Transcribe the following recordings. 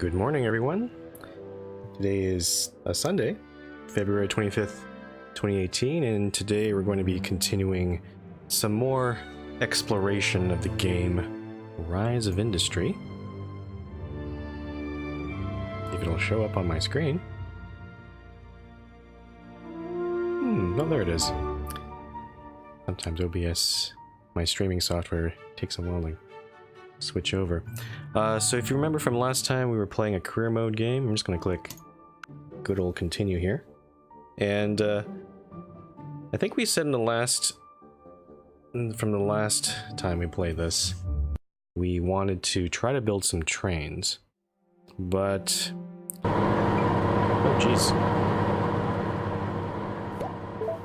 Good morning, everyone. Today is a Sunday, February 25th, 2018, and today we're going to be continuing some more exploration of the game Rise of Industry. If it'll show up on my screen. Oh, there it is. Sometimes OBS, my streaming software, takes a while to switch over. So if you remember from last time, we were playing a career mode game. I'm just going to click good old continue here. And I think we said from the last time we played this, we wanted to try to build some trains. But... oh, jeez.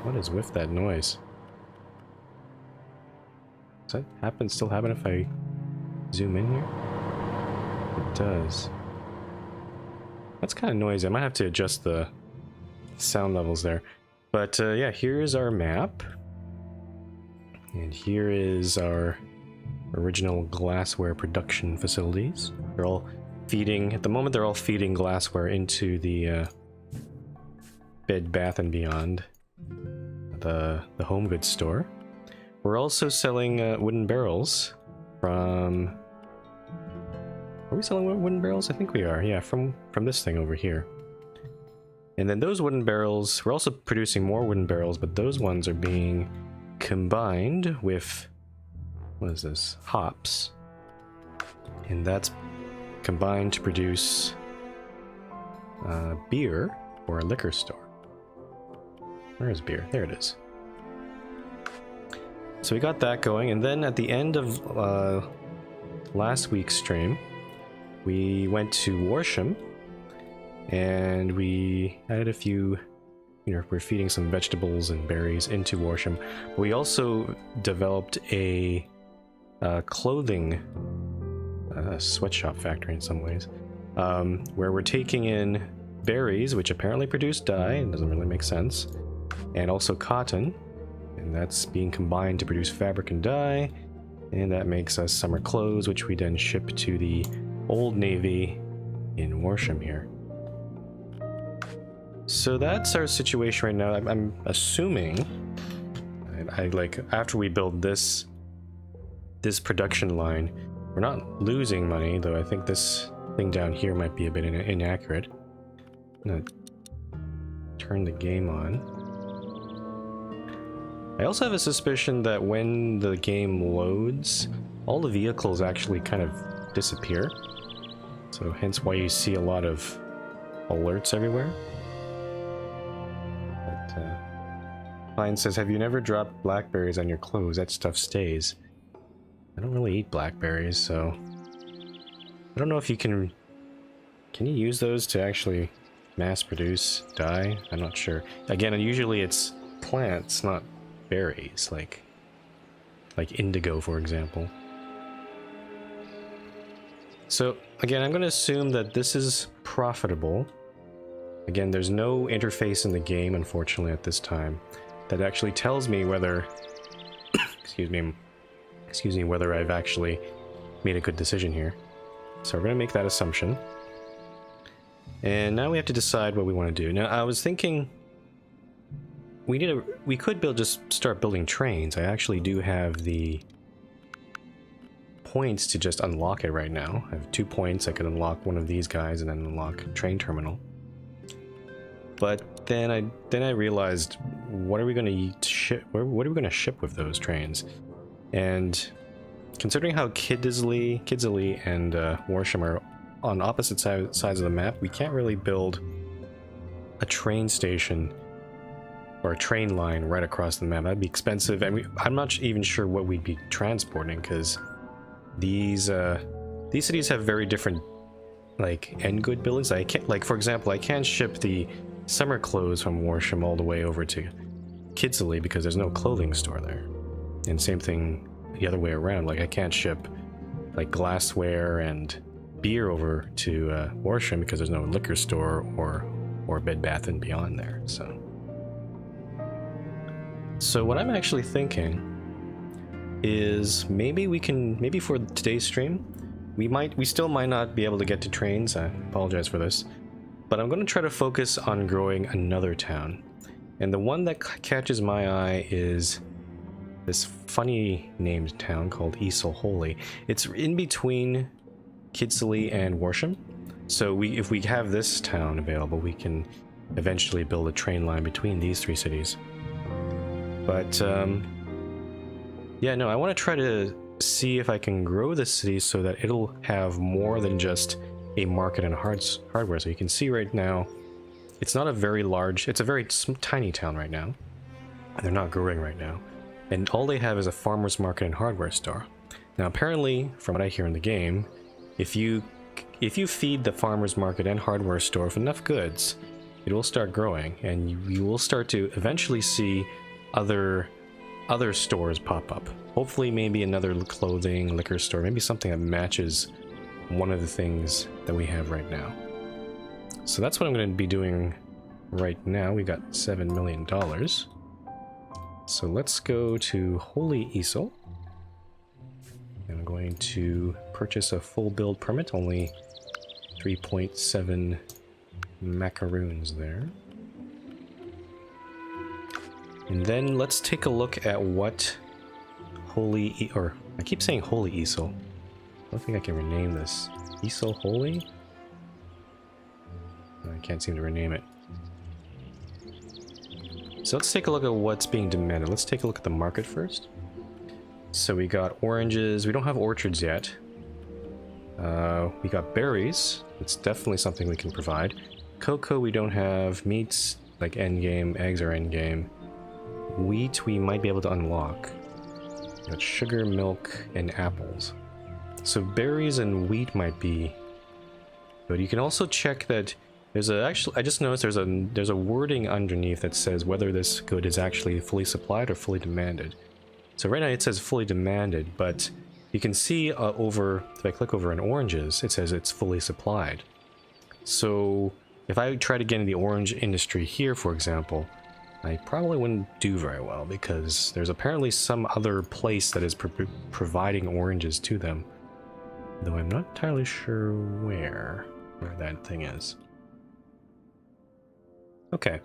What is with that noise? Does that still happen if I zoom in here? It does. That's kind of noisy. I might have to adjust the sound levels there. But yeah, here's our map. And here is our original glassware production facilities. They're all feeding, at the moment they're all feeding glassware into the Bed Bath & Beyond, the home goods store. We're also selling wooden barrels from... are we selling wooden barrels? I think we are, yeah, from this thing over here. And then those wooden barrels, we're also producing more wooden barrels, but those ones are being combined with, what is this? Hops. And that's combined to produce beer for a liquor store. Where is beer? There it is. So we got that going, and then at the end of last week's stream, we went to Worsham, and we added a few, we're feeding some vegetables and berries into Worsham. But we also developed a clothing sweatshop factory in some ways, where we're taking in berries, which apparently produce dye, it doesn't really make sense, and also cotton. And that's being combined to produce fabric and dye, and that makes us summer clothes, which we then ship to the Old Navy in Worsham here. So that's our situation right now. I'm assuming, after we build this production line, we're not losing money, though I think this thing down here might be a bit inaccurate. I'm gonna turn the game on. I also have a suspicion that when the game loads, all the vehicles actually kind of disappear. So hence why you see a lot of alerts everywhere. But Klein says, have you never dropped blackberries on your clothes? That stuff stays. I don't really eat blackberries, so... I don't know if you can... Can you use those to actually mass produce dye? I'm not sure. Again, usually it's plants, not berries, like indigo, for example. So again, I'm going to assume that this is profitable. Again, there's no interface in the game, unfortunately, at this time that actually tells me whether excuse me, whether I've actually made a good decision here. So we're going to make that assumption, and now we have to decide what we want to do. Now I was thinking we could just start building trains. I actually do have the points to just unlock it right now. I have 2 points. I could unlock one of these guys and then unlock train terminal. But then I realized, what are we going to ship? What are we going to ship with those trains? And considering how Kidsley and Worsham are on opposite sides of the map, we can't really build a train station or a train line right across the map. That'd be expensive, and I'm not even sure what we'd be transporting, because these cities have very different end good buildings. I can't, for example, I can't ship the summer clothes from Worsham all the way over to Kidsley because there's no clothing store there. And same thing the other way around. I can't ship glassware and beer over to Worsham because there's no liquor store or Bed Bath & Beyond there. So what I'm actually thinking is maybe for today's stream, we still might not be able to get to trains. I apologize for this. But I'm going to try to focus on growing another town. And the one that catches my eye is this funny named town called Isle Holy. It's in between Kidsley and Worsham. So if we have this town available, we can eventually build a train line between these three cities. But yeah, no, I want to try to see if I can grow the city so that it'll have more than just a market and hardware. So you can see right now, it's not a very large, it's a very tiny town right now. They're not growing right now. And all they have is a farmer's market and hardware store. Now apparently, from what I hear in the game, if you feed the farmer's market and hardware store with enough goods, it will start growing, and you will start to eventually see other stores pop up. Hopefully maybe another clothing, liquor store, maybe something that matches one of the things that we have right now. So that's what I'm going to be doing right now. We got $7 million. So let's go to Holy Isle. I'm going to purchase a full build permit, only 3.7 macaroons there. And then let's take a look at what I keep saying Holy Isle. I don't think I can rename this. Isle Holy? I can't seem to rename it. So let's take a look at what's being demanded. Let's take a look at the market first. So we got oranges. We don't have orchards yet. We got berries. It's definitely something we can provide. Cocoa we don't have. Meats, like endgame. Eggs are endgame. Wheat we might be able to unlock. We got sugar, milk, and apples. So berries and wheat might be good. You can also check that there's I just noticed there's a wording underneath that says whether this good is actually fully supplied or fully demanded. So right now it says fully demanded, but you can see if I click over in oranges, it says it's fully supplied. So if I try to get in the orange industry here, for example, I probably wouldn't do very well because there's apparently some other place that is providing oranges to them. Though I'm not entirely sure where that thing is. Okay,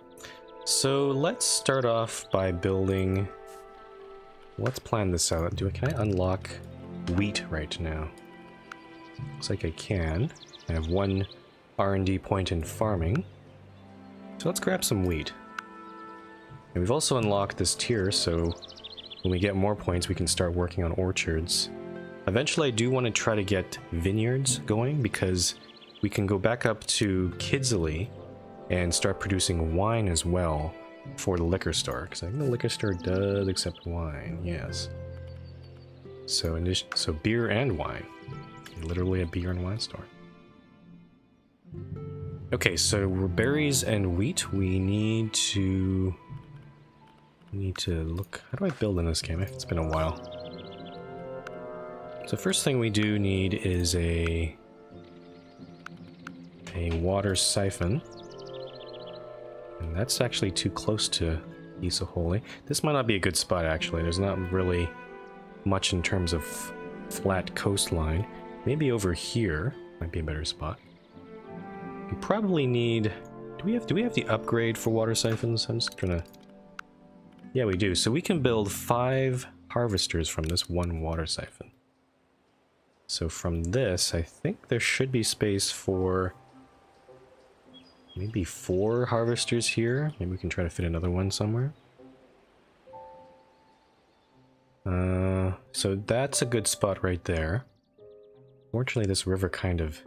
so let's start off by building... Let's plan this out. Can I unlock wheat right now? Looks like I can. I have one R&D point in farming. So let's grab some wheat. And we've also unlocked this tier, so when we get more points, we can start working on orchards. Eventually, I do want to try to get vineyards going because we can go back up to Kidsley and start producing wine as well for the liquor store. Because I think the liquor store does accept wine, yes. So beer and wine. Literally a beer and wine store. Okay, so we're berries and wheat. We need to look... How do I build in this game? It's been a while. So first thing we do need is a water siphon. And that's actually too close to Isle Holy. This might not be a good spot, actually. There's not really much in terms of flat coastline. Maybe over here might be a better spot. We probably need... Do we have the upgrade for water siphons? I'm just trying to... Yeah, we do. So we can build 5 harvesters from this one water siphon. So from this, I think there should be space for maybe 4 harvesters here. Maybe we can try to fit another one somewhere. So that's a good spot right there. Fortunately, this river kind of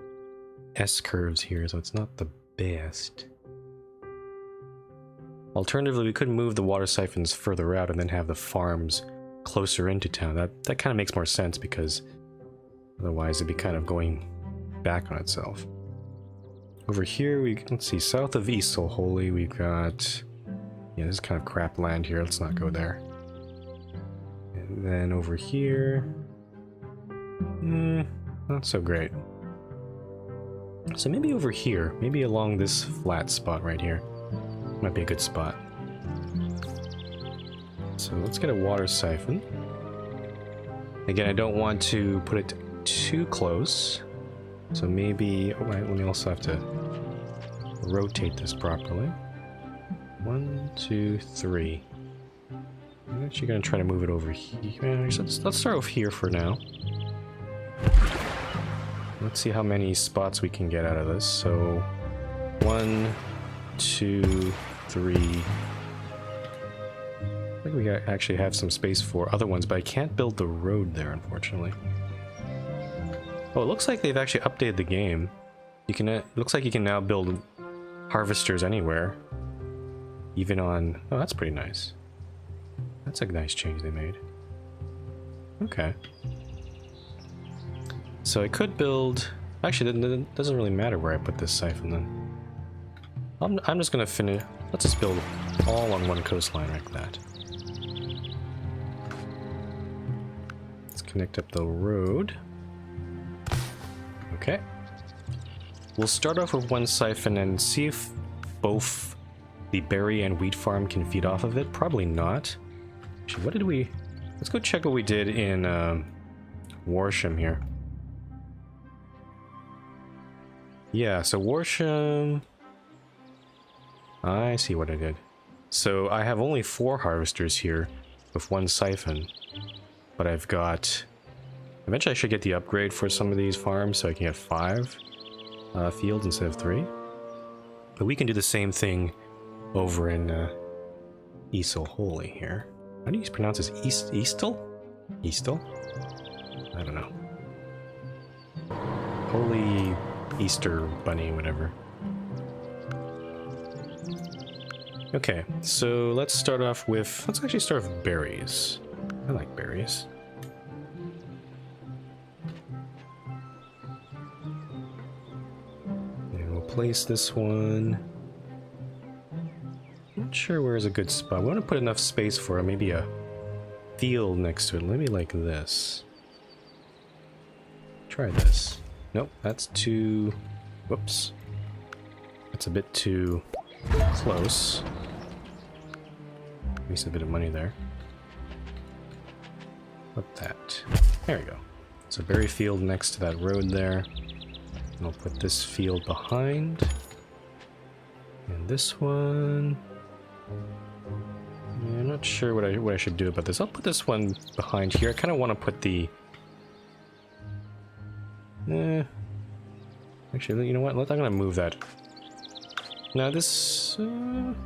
S-curves here, so it's not the best. Alternatively, we could move the water siphons further out and then have the farms closer into town. That kind of makes more sense because otherwise it'd be kind of going back on itself. Over here, let's see, south of Isle Holy, we've got... Yeah, this is kind of crap land here. Let's not go there. And then over here... not so great. So maybe over here, maybe along this flat spot right here. Might be a good spot. So let's get a water siphon. Again, I don't want to put it too close. So maybe, oh, let me also have to rotate this properly. 1, 2, 3. I'm actually going to try to move it over here. Let's start off here for now. Let's see how many spots we can get out of this. So 1, 2, 3. I think we actually have some space for other ones, but I can't build the road there, unfortunately. Oh, it looks like they've actually updated the game. You can. It looks like you can now build harvesters anywhere, even on. Oh, that's pretty nice. That's a nice change they made. Okay. So I could build. Actually, it doesn't really matter where I put this siphon then. I'm just gonna finish. Let's just build all on one coastline like that. Let's connect up the road. Okay. We'll start off with one siphon and see if both the berry and wheat farm can feed off of it. Probably not. Actually, what did we... Let's go check what we did in Warsham here. Yeah, so Warsham... I see what I did. So I have only 4 harvesters here with 1 siphon. But I've got... Eventually I should get the upgrade for some of these farms so I can get 5 fields instead of 3. But we can do the same thing over in Eastle Holy here. How do you pronounce this? Eastle? Eastle? I don't know. Holy Easter Bunny, whatever. Okay, so let's start off with... Let's actually start with berries. I like berries. Place this one. Not sure where is a good spot. We want to put enough space for maybe a field next to it. Maybe like this. Try this. Nope, that's too... Whoops. That's a bit too close. Waste a bit of money there. Put that. There we go. So berry field next to that road there. And I'll put this field behind. And this one... Yeah, I'm not sure what I should do about this. I'll put this one behind here. I kind of want to put the... Actually, you know what? I'm going to move that. Now this... I'm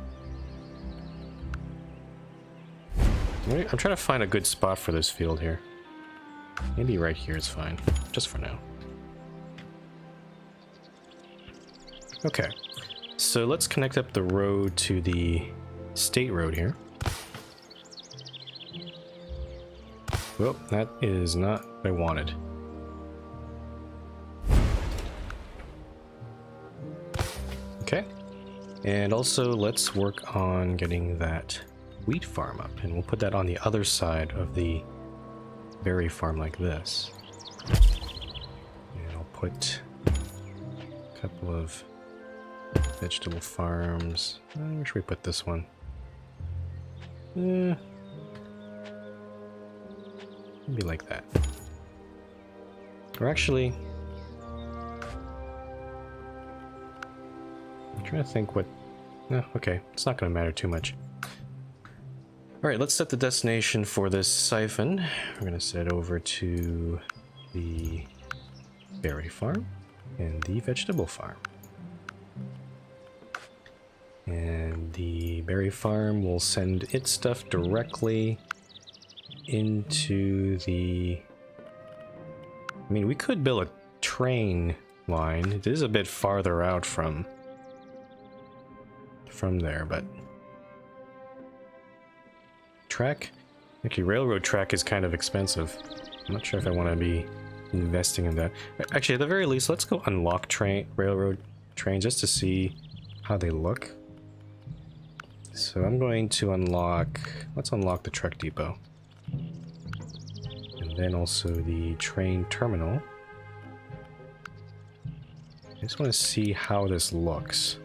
trying to find a good spot for this field here. Maybe right here is fine. Just for now. Okay, so let's connect up the road to the state road here. Well, that is not what I wanted. Okay, and also let's work on getting that wheat farm up, and we'll put that on the other side of the berry farm like this. And I'll put a couple of vegetable farms. Where should we put this one? Maybe like that. Or actually... I'm trying to think what... No, okay. It's not going to matter too much. Alright, let's set the destination for this siphon. We're going to set it over to the berry farm and the vegetable farm. And the berry farm will send its stuff directly into the... I mean, we could build a train line. It is a bit farther out from there, but... Track? Actually, railroad track is kind of expensive. I'm not sure if I want to be investing in that. Actually, at the very least, let's go unlock railroad trains just to see how they look. So I'm going to unlock... Let's unlock the truck depot. And then also the train terminal. I just want to see how this looks.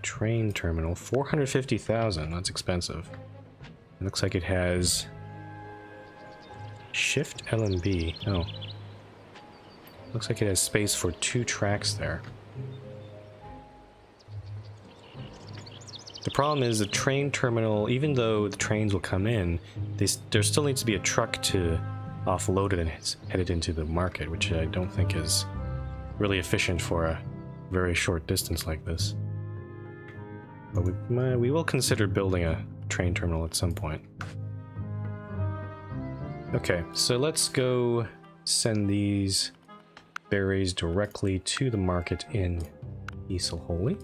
Train terminal, 450,000. That's expensive. It looks like it has Shift L and B. Oh. Looks like it has space for 2 tracks there. The problem is the train terminal, even though the trains will come in, there still needs to be a truck to offload it and head it into the market, which I don't think is really efficient for a very short distance like this. But we will consider building a train terminal at some point. Okay, so let's go send these berries directly to the market in Isle Holy.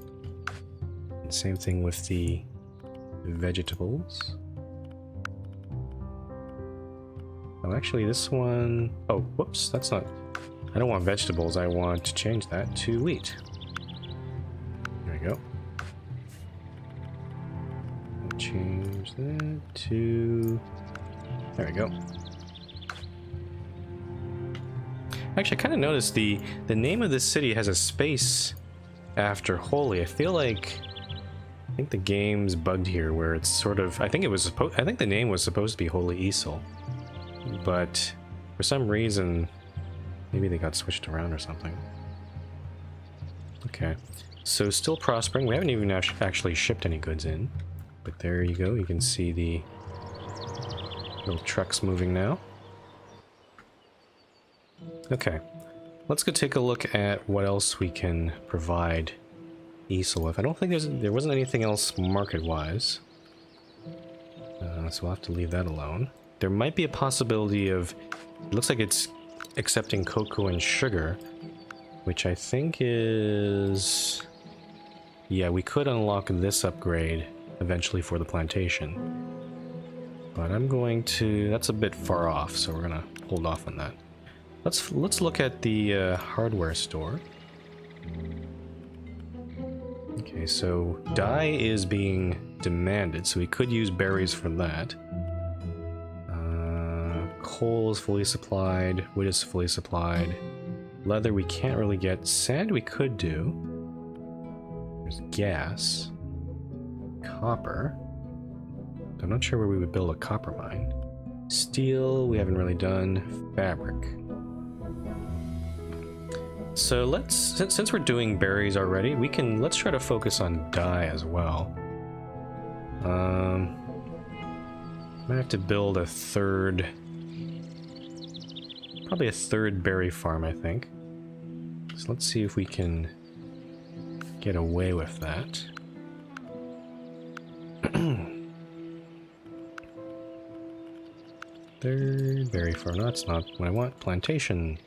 And same thing with the vegetables. Oh, actually this one... Oh, whoops, that's not... I don't want vegetables, I want to change that to wheat. There we go. Change that to... There we go. Actually, I kind of noticed the name of this city has a space after Holy. I feel like... I think the game's bugged here where it's sort of... I think the name was supposed to be Holy Isle. But for some reason, maybe they got switched around or something. Okay. So still prospering. We haven't even actually shipped any goods in. But there you go. You can see the little trucks moving now. Okay. Let's go take a look at what else we can provide Isle with. I don't think there wasn't anything else market-wise. So we'll have to leave that alone. There might be a possibility of... It looks like it's accepting cocoa and sugar, which I think is... Yeah, we could unlock this upgrade eventually for the plantation. But I'm going to... That's a bit far off, so we're gonna hold off on that. Let's look at the hardware store. Okay, so dye is being demanded, so we could use berries for that. Coal is fully supplied, wood is fully supplied. Leather we can't really get. Sand we could do. There's gas. Copper. I'm not sure where we would build a copper mine. Steel we haven't really done. Fabric. So since we're doing berries already, let's try to focus on dye as well. Might have to build a third, probably a third berry farm, I think. So let's see if we can get away with that. Third berry farm, no, that's not what I want. Plantation.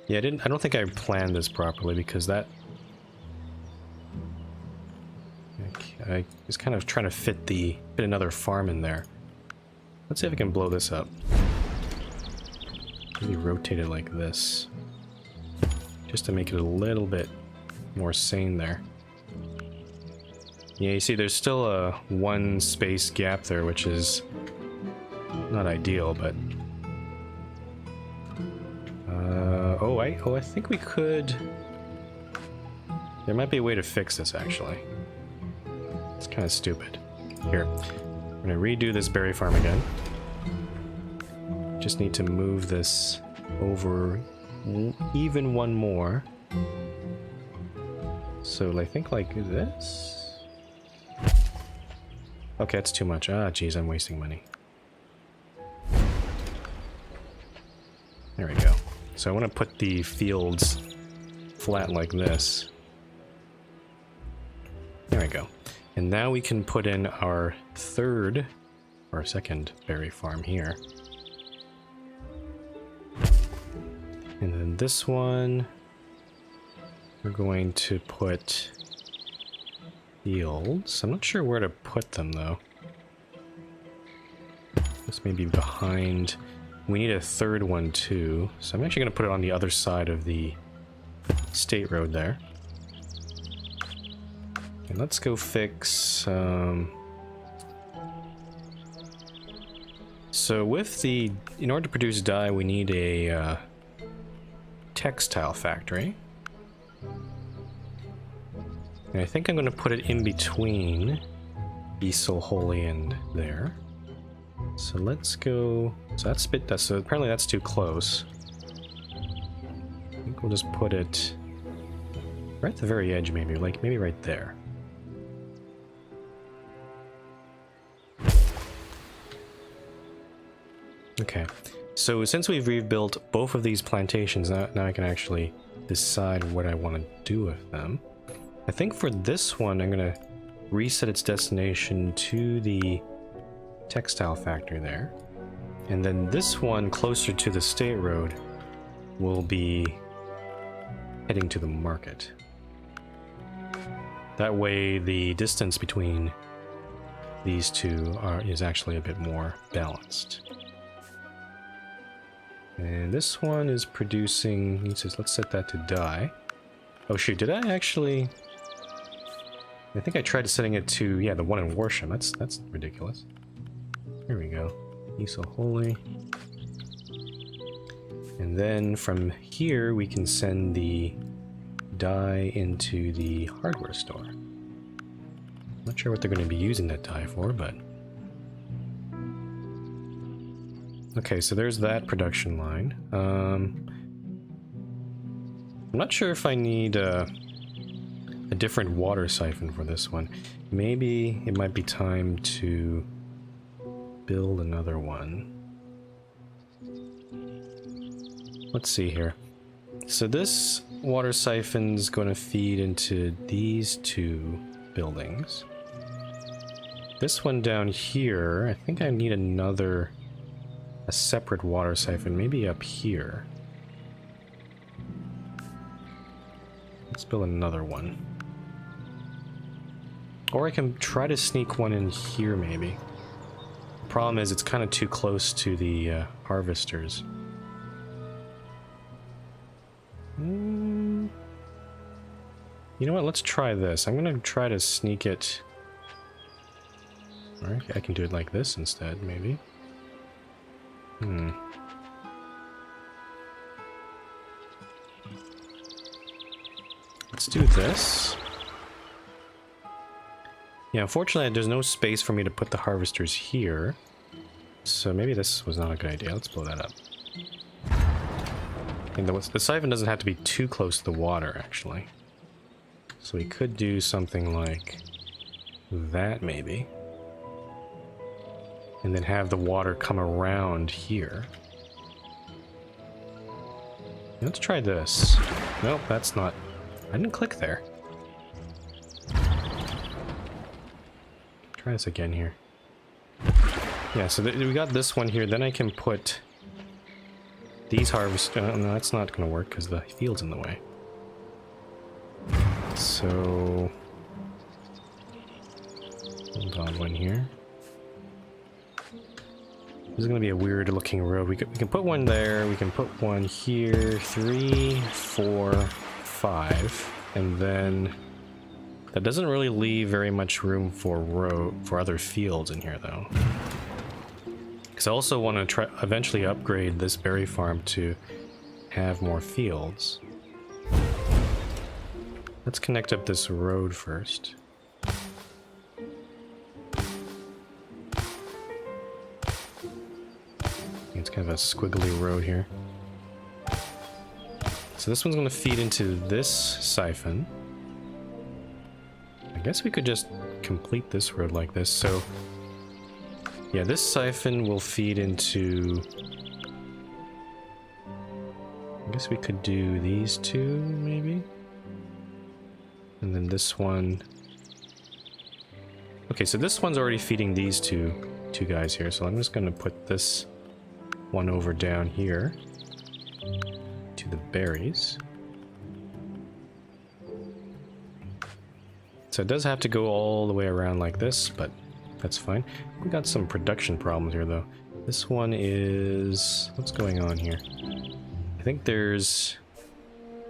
Yeah, I don't think I planned this properly because that... I was kind of trying to fit another farm in there. Let's see if I can blow this up. Maybe rotate it like this. Just to make it a little bit more sane there. Yeah, you see there's still a 1 space gap there, which is not ideal, but... I think we could... There might be a way to fix this, actually. It's kind of stupid. Here, I'm gonna redo this berry farm again. Just need to move this over even one more. So I think like this? Okay, that's too much. Ah, geez, I'm wasting money. There we go. So I want to put the fields flat like this. There we go. And now we can put in our second berry farm here. And then this one, we're going to put fields. I'm not sure where to put them though. This may be behind. We need a third one too, so I'm actually going to put it on the other side of the state road there. And let's go fix... So with in order to produce dye, we need a textile factory. And I think I'm going to put it in between Isle Holy and there. So let's go. So that's so apparently that's too close. I think we'll just put it right at the very edge, maybe, like maybe right there. Okay, so since we've rebuilt both of these plantations, now I can actually decide what I want to do with them. I think for this one, I'm going to reset its destination to the textile factory there. And then this one, closer to the state road, will be heading to the market. That way, the distance between these two is actually a bit more balanced. And this one is producing, he says, let's set that to die. Oh shoot, did I actually... I think I tried setting it to, yeah, the one in Worsham. That's ridiculous. Here we go. Iso Holy. And then from here, we can send the dye into the hardware store. Not sure what they're going to be using that dye for, but... Okay, so there's that production line. I'm not sure if I need a different water siphon for this one. Maybe it might be time to build another one. Let's see here. So this water siphon's going to feed into these two buildings. This one down here, I think I need a separate water siphon, maybe up here. Let's build another one. Or I can try to sneak one in here, maybe. The problem is it's kind of too close to the harvesters. You know what, let's try this. I'm gonna try to sneak it... Alright, I can do it like this instead, maybe. Let's do this. Yeah, unfortunately there's no space for me to put the harvesters here. So maybe this was not a good idea. Let's blow that up. And the siphon doesn't have to be too close to the water, actually. So we could do something like that, maybe. And then have the water come around here. Let's try this. Nope, that's not... I didn't click there. Try this again here. Yeah, so we got this one here. Then I can put these harvest... no, that's not going to work because the field's in the way. So... hold on one here. This is going to be a weird looking road. We can put one there, we can put one here, 3, 4, 5, and then that doesn't really leave very much room for other fields in here though. Because I also want to try eventually upgrade this berry farm to have more fields. Let's connect up this road first. It's kind of a squiggly road here. So this one's going to feed into this siphon. I guess we could just complete this road like this. So yeah, this siphon will feed into... I guess we could do these two, maybe? And then this one... Okay, so this one's already feeding these two guys here, so I'm just going to put this one over down here to the berries. So it does have to go all the way around like this, but that's fine. We got some production problems here though. This one is... what's going on here? I think there's...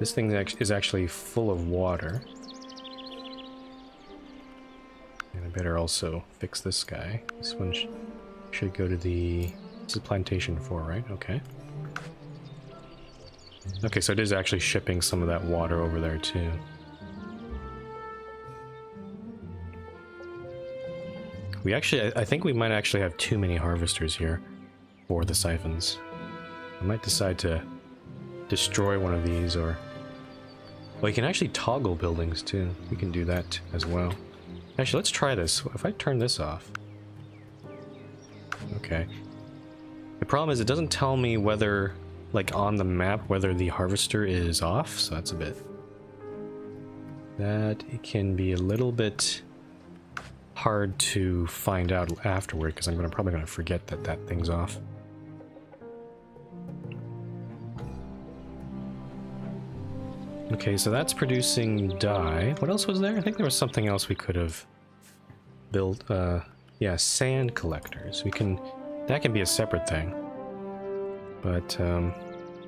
this thing is actually full of water. And I better also fix this guy. This one should go to the... this is plantation 4, right? Okay. Okay, so it is actually shipping some of that water over there too. We actually, I think we might actually have too many harvesters here for the siphons. I might decide to destroy one of these, or... Well, you can actually toggle buildings too. We can do that as well. Actually, let's try this. If I turn this off... Okay. The problem is it doesn't tell me whether, like on the map, whether the harvester is off, so that's a bit... That it can be a little bit hard to find out afterward, because I'm probably going to forget that that thing's off. Okay, so that's producing dye. What else was there? I think there was something else we could have built. Yeah, sand collectors. We can... That can be a separate thing. But,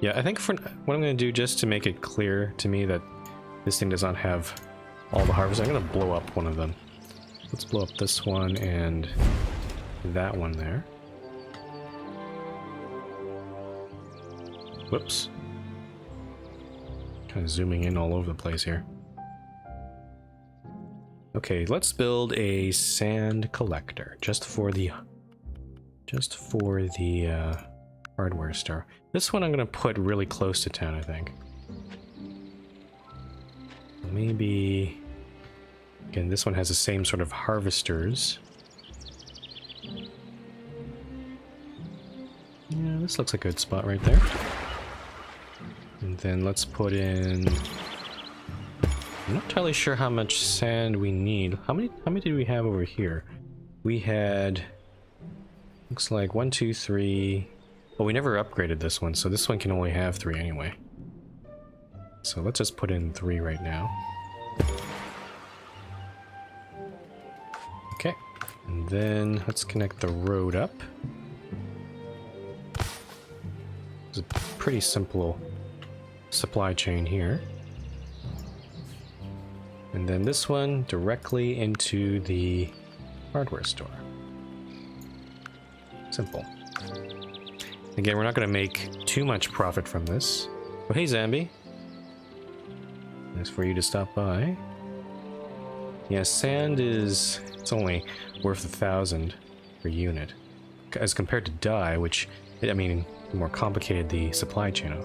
yeah, I think for what I'm going to do, just to make it clear to me that this thing does not have all the harvest, I'm going to blow up one of them. Let's blow up this one and that one there. Whoops. Kind of zooming in all over the place here. Okay, let's build a sand collector just for the hardware store. This one I'm gonna put really close to town, I think. Maybe again, this one has the same sort of harvesters. Yeah, this looks like a good spot right there. And then let's put in... I'm not entirely sure how much sand we need. How many did we have over here? We had... Looks like 1, 2, 3... Well, we never upgraded this one, so this one can only have 3 anyway. So let's just put in 3 right now. Okay. And then let's connect the road up. It's a pretty simple supply chain here. And then this one directly into the hardware store. Simple. Again, we're not going to make too much profit from this. Oh, hey, Zambi. Nice for you to stop by. Yeah, sand is... It's only worth 1,000 per unit. As compared to dye, which, I mean, the more complicated the supply chain,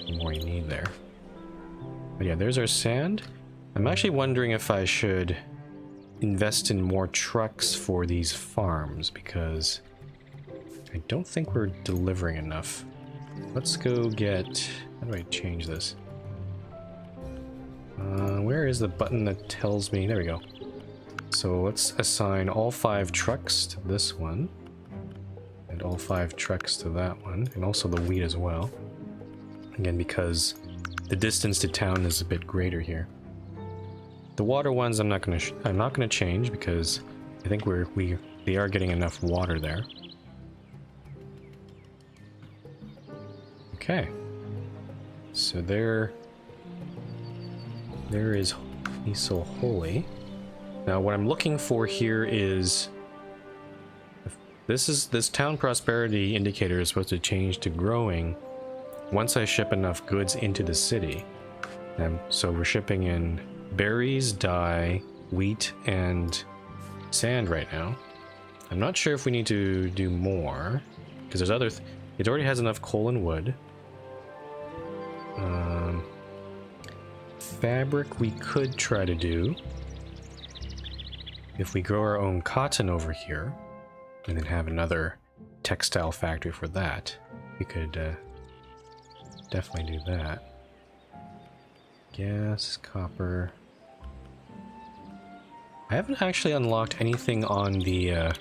the more you need there. But yeah, there's our sand. I'm actually wondering if I should invest in more trucks for these farms, because I don't think we're delivering enough. Let's go get... How do I change this? Where is the button that tells me? There we go. So let's assign all 5 trucks to this one. And all 5 trucks to that one. And also the wheat as well. Again, because the distance to town is a bit greater here. The water ones I'm not gonna change, because I think we are getting enough water there. Okay. So there is He's So Holy. Now what I'm looking for here is this town prosperity indicator is supposed to change to growing once I ship enough goods into the city. So we're shipping in berries, dye, wheat, and sand right now. I'm not sure if we need to do more, because there's other... It already has enough coal and wood. Fabric we could try to do. If we grow our own cotton over here, and then have another textile factory for that, we could definitely do that. Gas, copper... I haven't actually unlocked anything on the,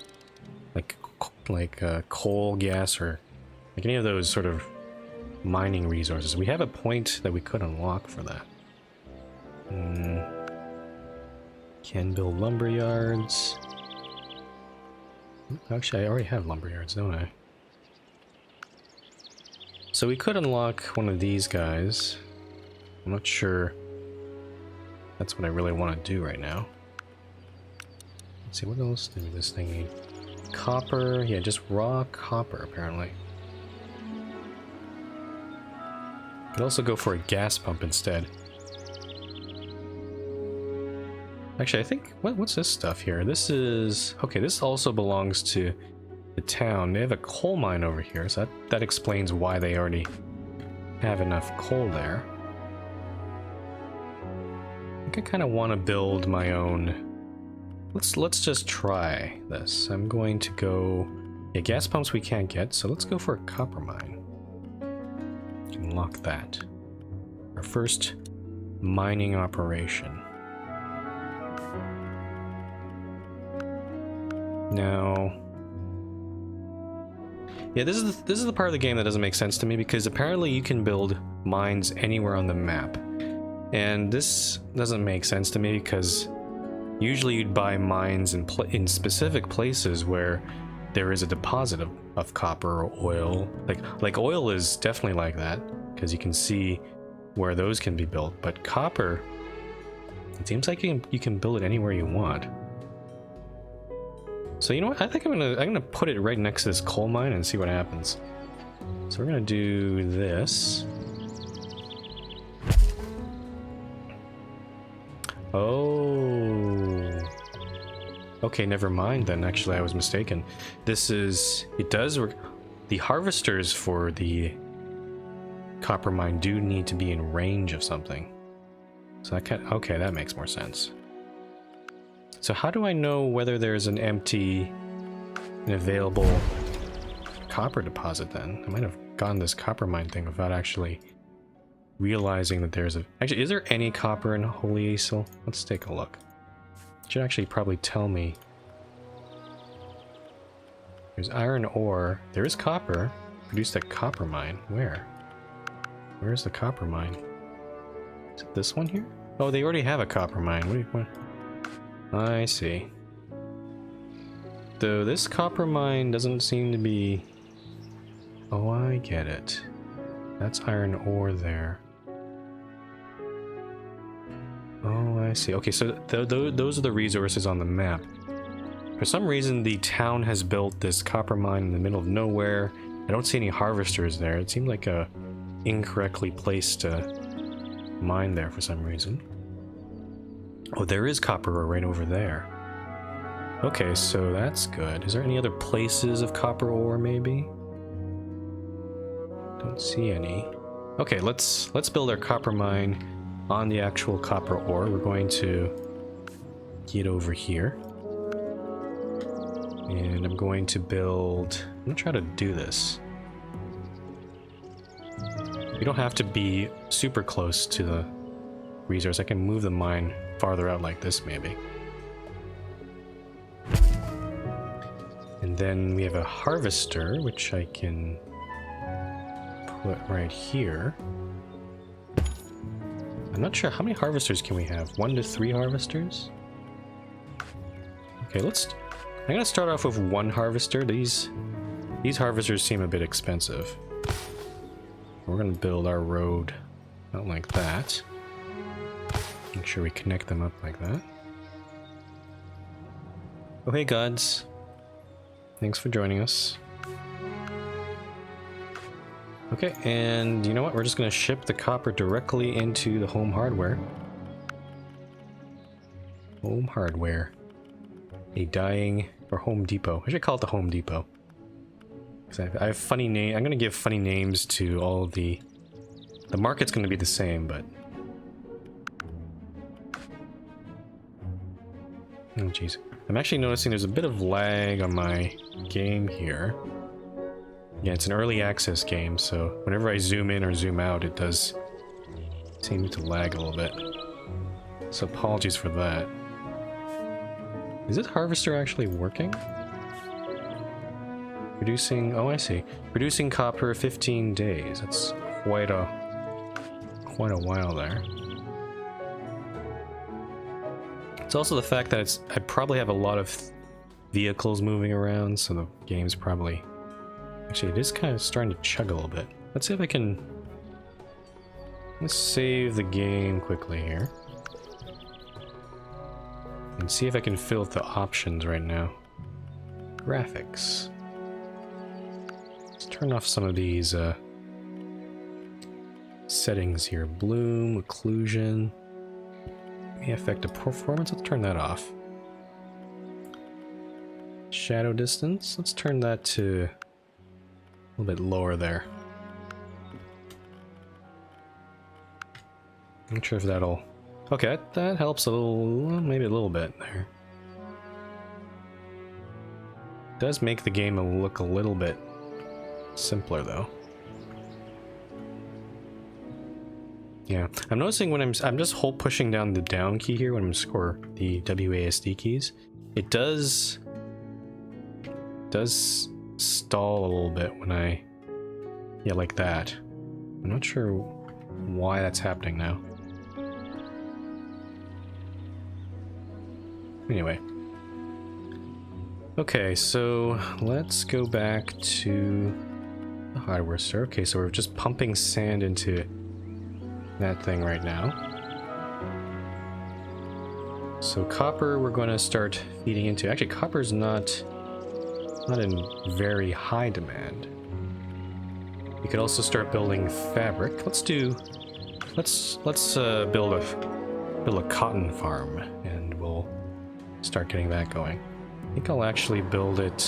coal, gas, or like any of those sort of mining resources. We have a point that we could unlock for that. Can build lumber yards. Actually, I already have lumber yards, don't I? So we could unlock one of these guys. I'm not sure that's what I really want to do right now. Let's see, what else did this thing need? Copper, yeah, just raw copper, apparently. Could also go for a gas pump instead. Actually, I think... What's this stuff here? This is... Okay, this also belongs to the town. They have a coal mine over here, so that explains why they already have enough coal there. I think I kind of want to build my own... Let's just try this. I'm going to go... Yeah, gas pumps we can't get, so let's go for a copper mine. Unlock that. Our first mining operation. Now, yeah, this is the part of the game that doesn't make sense to me, because apparently you can build mines anywhere on the map, and this doesn't make sense to me because usually you'd buy mines in specific places where there is a deposit of copper or oil. Like oil is definitely like that because you can see where those can be built, but copper, it seems like you can build it anywhere you want. So you know what? I think I'm gonna put it right next to this coal mine and see what happens. So we're gonna do this. Oh. Okay, never mind then. Actually, I was mistaken. This is... It does work. The harvesters for the copper mine do need to be in range of something. So that can... Okay, that makes more sense. So how do I know whether there's an empty and available copper deposit then? I might have gotten this copper mine thing without actually realizing that there's a... Actually, is there any copper in Holy Aesel? Let's take a look. It should actually probably tell me. There's iron ore. There is copper. Produced at copper mine. Where? Where's the copper mine? Is it this one here? Oh, they already have a copper mine. What? I see. Though this copper mine doesn't seem to be... Oh, I get it. That's iron ore there. Oh, I see. Okay, so those are the resources on the map. For some reason, the town has built this copper mine in the middle of nowhere. I don't see any harvesters there. It seemed like a incorrectly placed mine there for some reason. Oh, there is copper ore right over there. Okay, so that's good. Is there any other places of copper ore, maybe? Don't see any. Okay, let's build our copper mine on the actual copper ore. We're going to get over here. And I'm going to build... I'm going to try to do this. You don't have to be super close to the resource. I can move the mine farther out like this, maybe. And then we have a harvester, which I can put right here. I'm not sure, how many harvesters can we have? 1 to 3 harvesters? Okay, I'm gonna start off with 1 harvester. These harvesters seem a bit expensive. We're gonna build our road out like that. Make sure we connect them up like that. Oh hey gods. Thanks for joining us. Okay, and you know what? We're just gonna ship the copper directly into the home hardware. Home hardware. A dying... or Home Depot. I should call it the Home Depot. Because I have funny name. I'm gonna give funny names to all of the... The market's gonna be the same, but... Oh jeez. I'm actually noticing there's a bit of lag on my game here. Yeah, it's an early access game, so whenever I zoom in or zoom out, it does seem to lag a little bit. So apologies for that. Is this harvester actually working? Producing... Oh, I see. Producing copper 15 days. That's quite a while there. It's also the fact that I probably have a lot of vehicles moving around, so the game's probably... Actually, it is kind of starting to chug a little bit. Let's see if I can... Let's save the game quickly here. And see if I can fill out the options right now. Graphics. Let's turn off some of these settings here. Bloom, occlusion. may affect the performance. Let's turn that off. Shadow distance, let's turn that to a little bit lower there. Not sure if that'll... Okay, that helps a little, maybe a little bit there. Does make the game look a little bit simpler though. Yeah, I'm noticing when I'm just pushing down the down key here when I'm or the WASD keys, it does stall a little bit when I, yeah, like that. I'm not sure why that's happening now. Anyway. Okay, so let's go back to the hardware store. Okay, so we're just pumping sand into that thing right now. So copper we're going to start feeding into. Actually, copper's not in very high demand. We could also start building fabric. Let's build a cotton farm, and we'll start getting that going. I think I'll actually build it.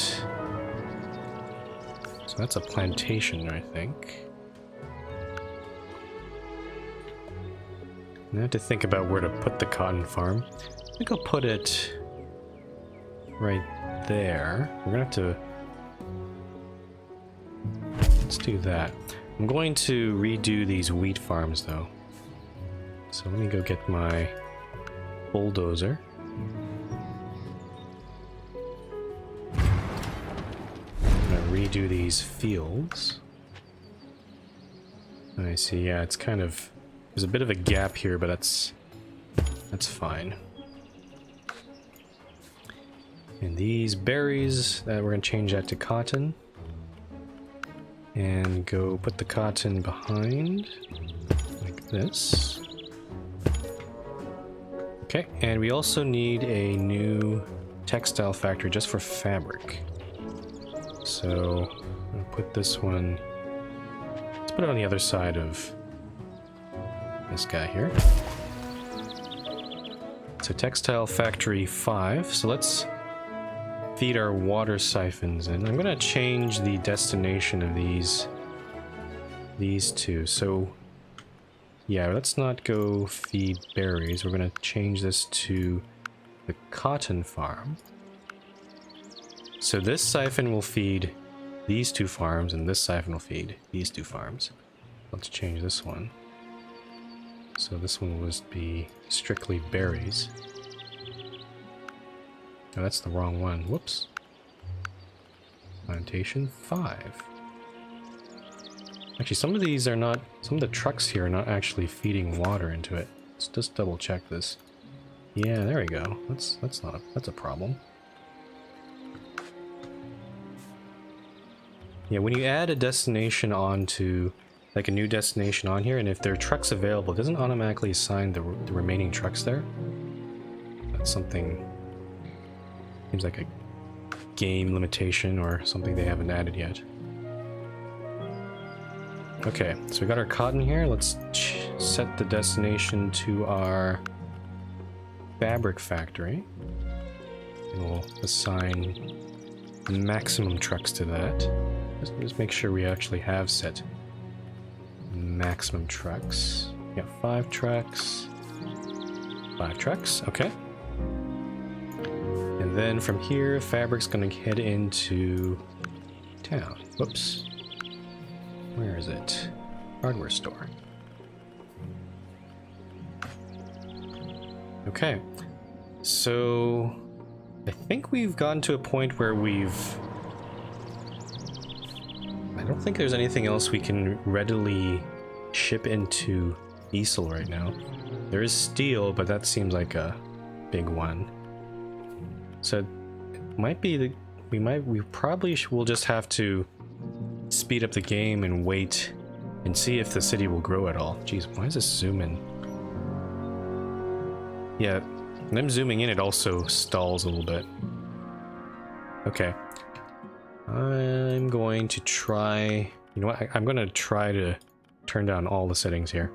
So that's a plantation, I think. I have to think about where to put the cotton farm. I think I'll put it right there. We're gonna have to... Let's do that. I'm going to redo these wheat farms though. So let me go get my bulldozer. I'm gonna redo these fields. I see, yeah, it's kind of... There's a bit of a gap here, but that's fine. And these berries, we're going to change that to cotton. And go put the cotton behind, like this. Okay, and we also need a new textile factory just for fabric. So, I'm going to put this one... Let's put it on the other side of this guy here. So textile factory 5. So let's feed our water siphons in. I'm gonna change the destination of these two. So yeah, let's not go feed berries. We're gonna change this to the cotton farm. So this siphon will feed these two farms, and this siphon will feed these two farms. Let's change this one. So this one will be strictly berries. Oh, that's the wrong one. Whoops. Plantation 5. Actually, some of these are not... Some of the trucks here are not actually feeding water into it. Let's just double check this. Yeah, there we go. That's a problem. Yeah, when you add a destination onto... like a new destination on here, and if there are trucks available, it doesn't automatically assign the remaining trucks there. That's something... Seems like a game limitation or something they haven't added yet. Okay, so we got our cotton here. Let's set the destination to our fabric factory. And we'll assign maximum trucks to that. Just make sure we actually have set maximum trucks. We got 5 trucks. 5 trucks, okay. And then from here, fabric's gonna head into town. Whoops. Where is it? Hardware store. Okay. So I think we've gotten to a point where I don't think there's anything else we can readily ship into Easel right now. There is steel, but that seems like a big one. So it might be we probably will just have to speed up the game and wait and see if the city will grow at all. Jeez, why is this zoom in? Yeah, when I'm zooming in, it also stalls a little bit. Okay. I'm going to try... You know what? I'm going to try to turn down all the settings here.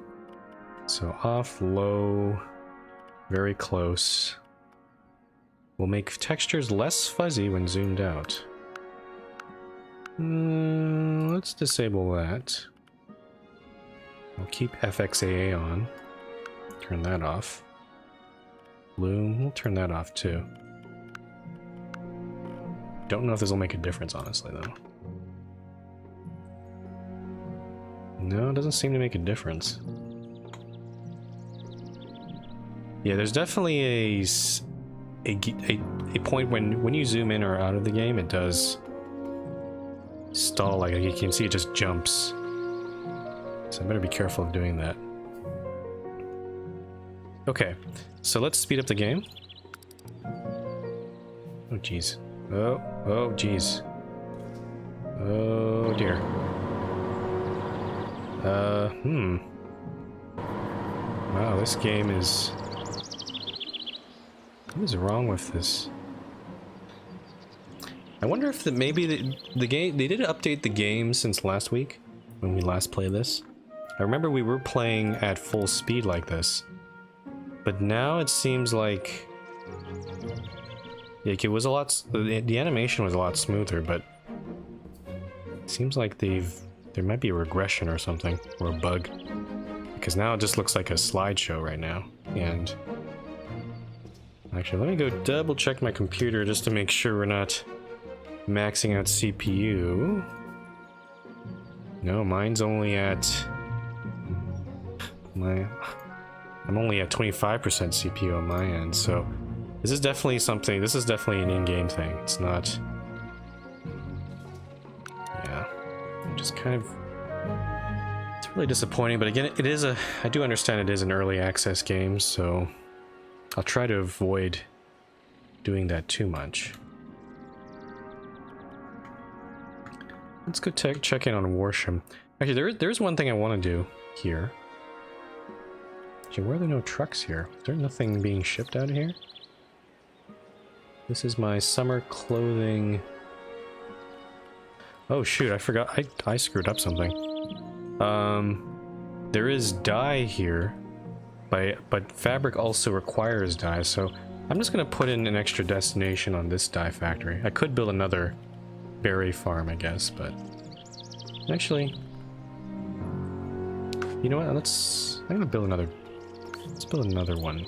So off, low, Very close. Will make textures less fuzzy when zoomed out. Let's disable that. I'll keep FXAA on. Turn that off. Bloom, we'll turn that off too. Don't know if this will make a difference, honestly, though. No, it doesn't seem to make a difference. Yeah, there's definitely a point when you zoom in or out of the game, it does stall. Like you can see, it just jumps. So I better be careful of doing that. Okay, so let's speed up the game. Oh jeez. Oh jeez. Oh dear. Wow, this game is... What is wrong with this? I wonder if maybe the game... They did update the game since last week, when we last played this. I remember we were playing at full speed like this. But now it seems like it was a lot... The animation was a lot smoother, but... It seems like there might be a regression or something, or a bug. Because now it just looks like a slideshow right now, and... Actually, let me go double check my computer just to make sure we're not maxing out CPU. No, mine's only at... I'm only at 25% CPU on my end, so... This is definitely something, this is definitely an in-game thing. It's not... Yeah. Just kind of... It's really disappointing, but again, it is a... I do understand it is an early access game, so... I'll try to avoid doing that too much. Let's go check in on Warsham. Actually, there's one thing I want to do here. Actually, why are there no trucks here? Is there nothing being shipped out of here? This is my summer clothing... Oh shoot, I forgot. I screwed up something. There is dye here, but fabric also requires dye, so I'm just gonna put in an extra destination on this dye factory. I could build another berry farm, I guess, but actually, you know what? I'm gonna build another. Let's build another one.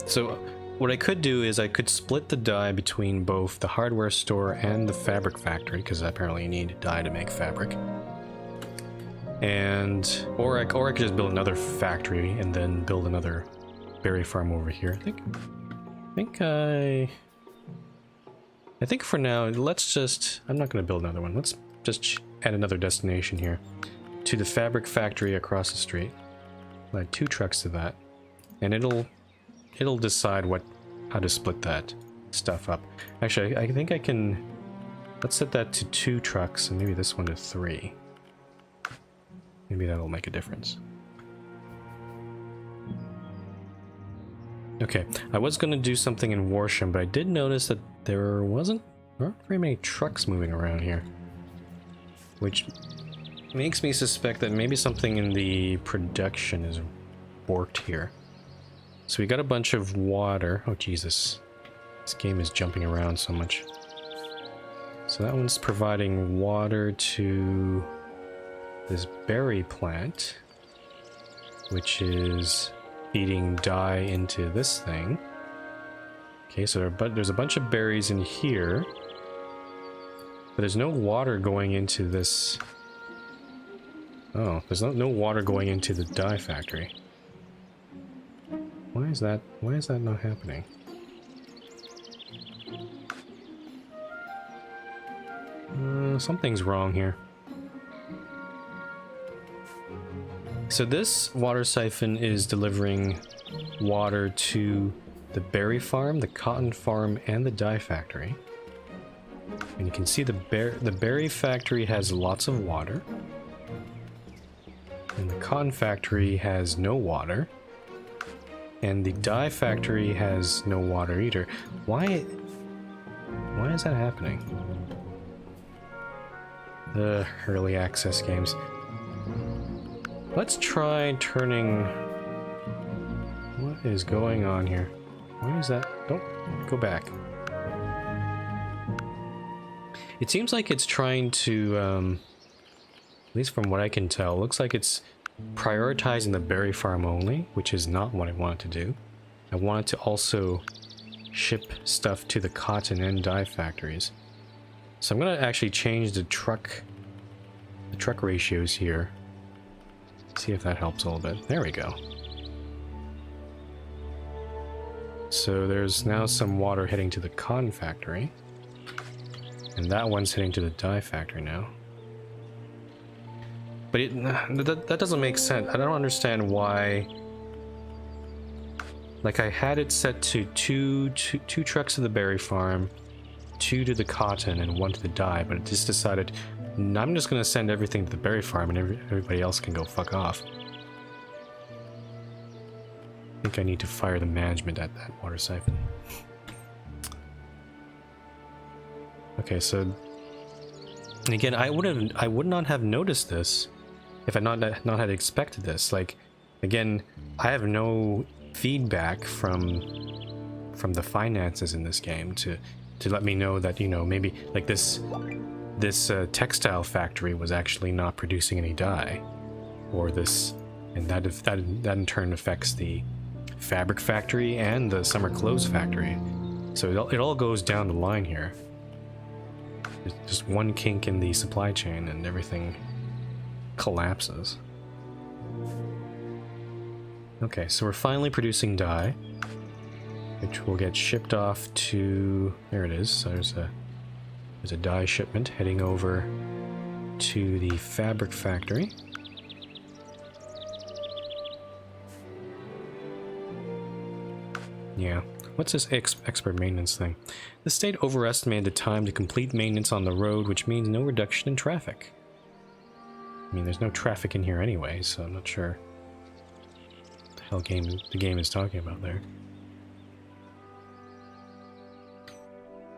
So what I could do is I could split the dye between both the hardware store and the fabric factory, because apparently you need dye to make fabric. And or I could just build another factory and then build another berry farm over here. I think for now, let's just... I'm not going to build another one. Let's just add another destination here to the fabric factory across the street. I'll add 2 trucks to that, and it'll decide how to split that stuff up. Actually, I think I can... Let's set that to 2 trucks, and maybe this one to 3. Maybe that'll make a difference. Okay, I was going to do something in Warsham, but I did notice that there aren't very many trucks moving around here. Which makes me suspect that maybe something in the production is warped here. So we got a bunch of water. Oh Jesus, this game is jumping around so much. So that one's providing water to this berry plant, which is feeding dye into this thing. Okay, so there's a bunch of berries in here, but there's no water going into this. Oh, there's no water going into the dye factory. Why is that not happening? Something's wrong here. So this water siphon is delivering water to the berry farm, the cotton farm, and the dye factory. And you can see the berry factory has lots of water. And the cotton factory has no water. And the dye factory has no water either. Why is that happening? Early access games. Let's try turning... What is going on here? Why is that? Don't go back. It seems like it's trying to, at least from what I can tell, looks like it's prioritizing the berry farm only, which is not what I want it to do. I want it to also ship stuff to the cotton and dye factories. So I'm gonna actually change the truck ratios here. See if that helps a little bit. There we go. So there's now some water heading to the cotton factory. And that one's heading to the dye factory now. But that doesn't make sense. I don't understand why... Like, I had it set to two trucks to the berry farm, 2 to the cotton, and 1 to the dye, but it just decided, I'm just going to send everything to the berry farm and everybody else can go fuck off. I think I need to fire the management at that water siphon. Okay, so... And again, I would not have noticed this if I not had expected this. Like, again, I have no feedback from the finances in this game to let me know that, you know, maybe like this textile factory was actually not producing any dye, or this, and that in turn affects the fabric factory and the summer clothes factory. So it all goes down the line here. There's just one kink in the supply chain and everything collapses. Okay, so we're finally producing dye, which will get shipped off to... There it is. So there's a dye shipment heading over to the fabric factory. Yeah. What's this expert maintenance thing? The state overestimated the time to complete maintenance on the road, which means no reduction in traffic. I mean, there's no traffic in here anyway, so I'm not sure what the hell the game is talking about there.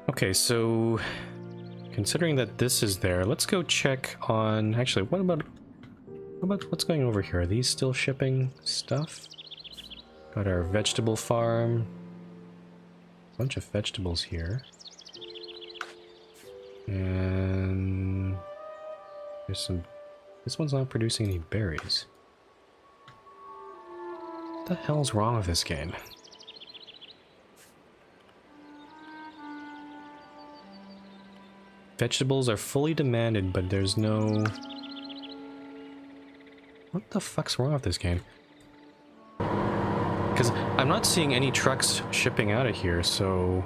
Okay, so considering that this is there, let's go check on... Actually, what about what's going over here? Are these still shipping stuff? Got our vegetable farm. Bunch of vegetables here. And there's some... This one's not producing any berries. What the hell's wrong with this game? Vegetables are fully demanded, but there's no... What the fuck's wrong with this game? Because I'm not seeing any trucks shipping out of here, so...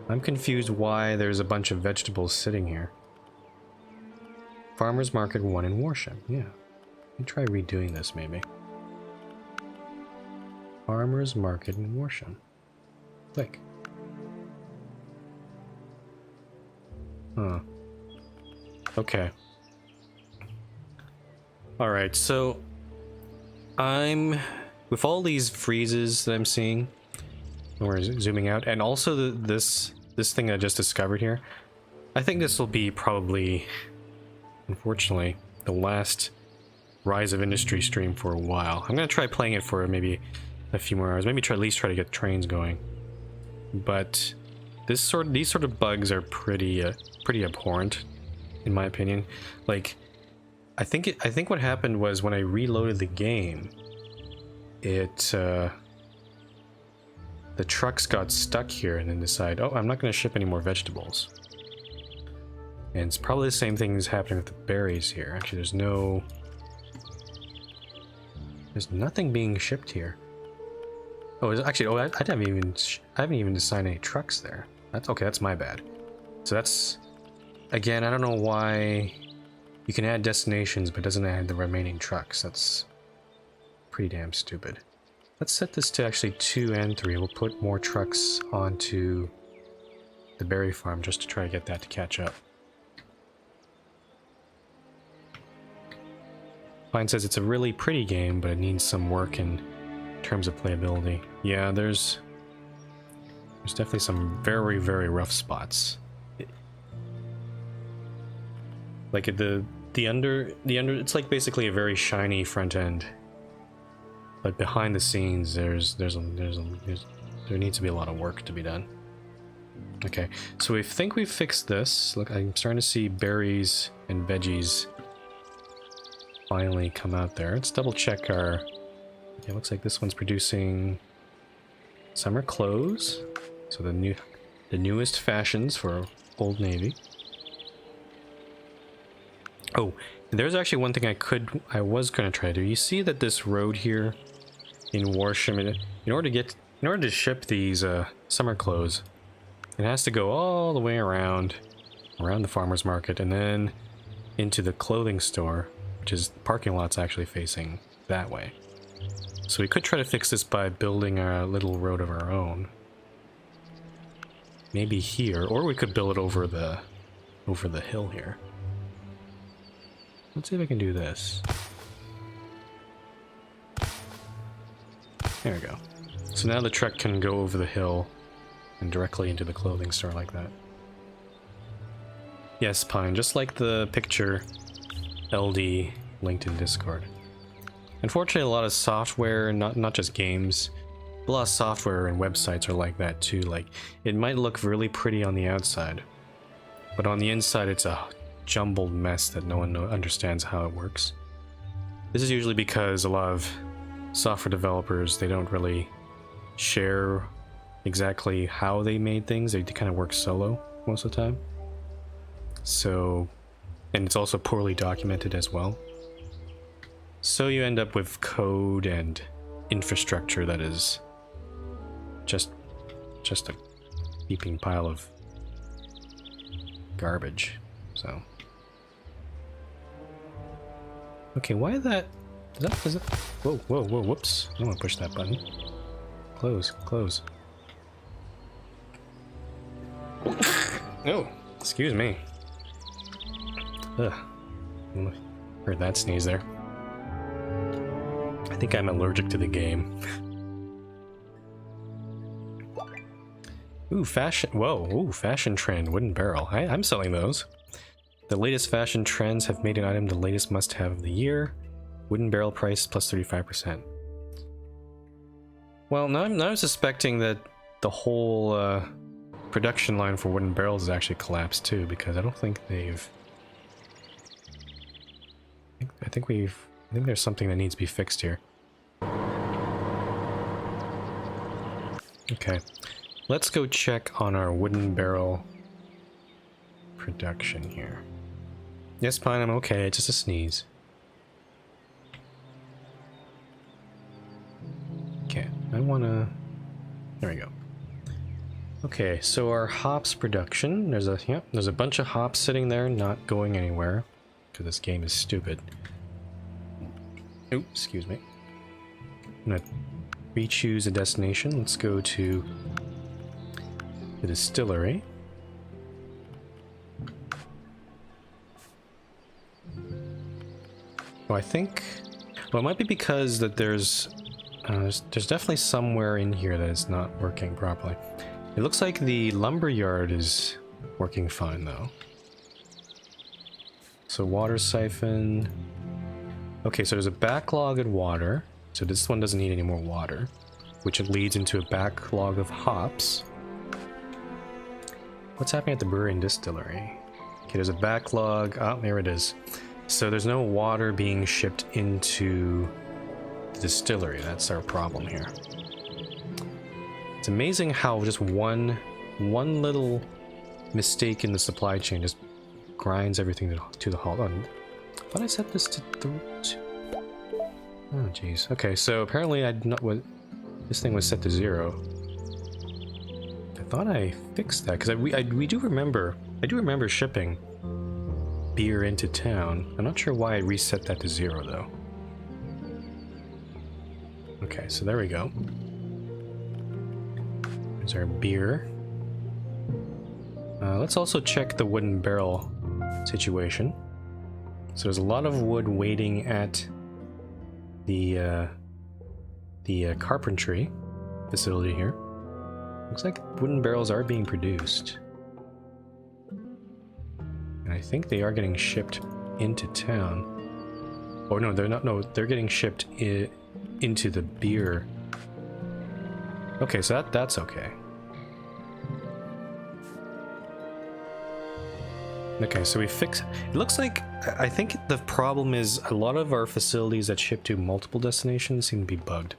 I'm confused why there's a bunch of vegetables sitting here. Farmers Market 1 in Warsham, yeah. Let me try redoing this, maybe. Farmers Market in Warsham. Click. Huh. Okay. Alright, so... with all these freezes that I'm seeing, we're zooming out, and also this thing I just discovered here, I think this will be probably, unfortunately, the last Rise of Industry stream for a while. I'm gonna try playing it for maybe a few more hours, maybe at least try to get trains going. But these sort of bugs are pretty abhorrent, in my opinion. Like, I think what happened was when I reloaded the game, the trucks got stuck here and then decided, oh, I'm not going to ship any more vegetables. And it's probably the same thing is happening with the berries here. Actually, there's nothing being shipped here. Oh, I haven't even assigned any trucks there. That's okay. That's my bad. So that's, again, I don't know why you can add destinations but doesn't add the remaining trucks. That's pretty damn stupid. Let's set this to actually 2 and 3. We'll put more trucks onto the berry farm just to try to get that to catch up. Pine says it's a really pretty game, but it needs some work in terms of playability. Yeah, there's definitely some very, very rough spots. Like the under it's like basically a very shiny front end. But behind the scenes there needs to be a lot of work to be done. Okay, so we think we've fixed this. Look, I'm starting to see berries and veggies finally come out there. Let's double check our... It looks like this one's producing summer clothes. So the newest fashions for Old Navy. Oh, there's actually one thing I was gonna try to do. You see that this road here in Warsham, in order to ship these summer clothes, it has to go all the way around the farmer's market and then into the clothing store, which is the parking lot's actually facing that way. So we could try to fix this by building a little road of our own. Maybe here, or we could build it over the hill here. Let's see if I can do this. There we go. So now the truck can go over the hill and directly into the clothing store like that. Yes, Pine, just like the picture LD linked in Discord. Unfortunately, a lot of software, not just games, a lot of software and websites are like that too. Like, it might look really pretty on the outside, but on the inside it's a jumbled mess that no one understands how it works. This is usually because a lot of software developers, they don't really share exactly how they made things. They kind of work solo most of the time. So, and it's also poorly documented as well. So you end up with code and infrastructure that is just a heaping pile of garbage. So, okay, why is that? Is it? Whoa, whoops! I don't want to push that button. Close. Oh, excuse me. Ugh. Heard that sneeze there. I think I'm allergic to the game. Ooh, fashion. Whoa, ooh, fashion trend, wooden barrel. I'm selling those. The latest fashion trends have made an item the latest must-have of the year. Wooden barrel price plus 35%. Well, now I'm suspecting that the whole production line for wooden barrels has actually collapsed too, because I don't think they've... I think there's something that needs to be fixed here. Okay, let's go check on our wooden barrel production here. Yes, Pine, I'm okay, it's just a sneeze. Okay, I wanna... There we go. Okay, so our hops production, there's a bunch of hops sitting there not going anywhere, because this game is stupid. Oh, excuse me. I'm gonna re-choose a destination. Let's go to the distillery. Oh, I think... Well, it might be because that there's definitely somewhere in here that is not working properly. It looks like the lumber yard is working fine, though. So water siphon... Okay, so there's a backlog in water. So this one doesn't need any more water, which it leads into a backlog of hops. What's happening at the brewery and distillery? Okay, there's a backlog. Oh, there it is. So there's no water being shipped into the distillery. That's our problem here. It's amazing how just one little mistake in the supply chain just grinds everything to the halt. Oh, I thought I set this to 3. Oh jeez. Okay, so apparently this thing was set to 0. I thought I fixed that because I do remember shipping beer into town. I'm not sure why I reset that to 0 though. Okay, so there we go. There's our beer. Let's also check the wooden barrel situation. So there's a lot of wood waiting at the carpentry facility here. Looks like wooden barrels are being produced. And I think they are getting shipped into town. Oh no, they're not. No, they're getting shipped into the beer. Okay, so that's okay. Okay, so we fix... It looks like... I think the problem is a lot of our facilities that ship to multiple destinations seem to be bugged.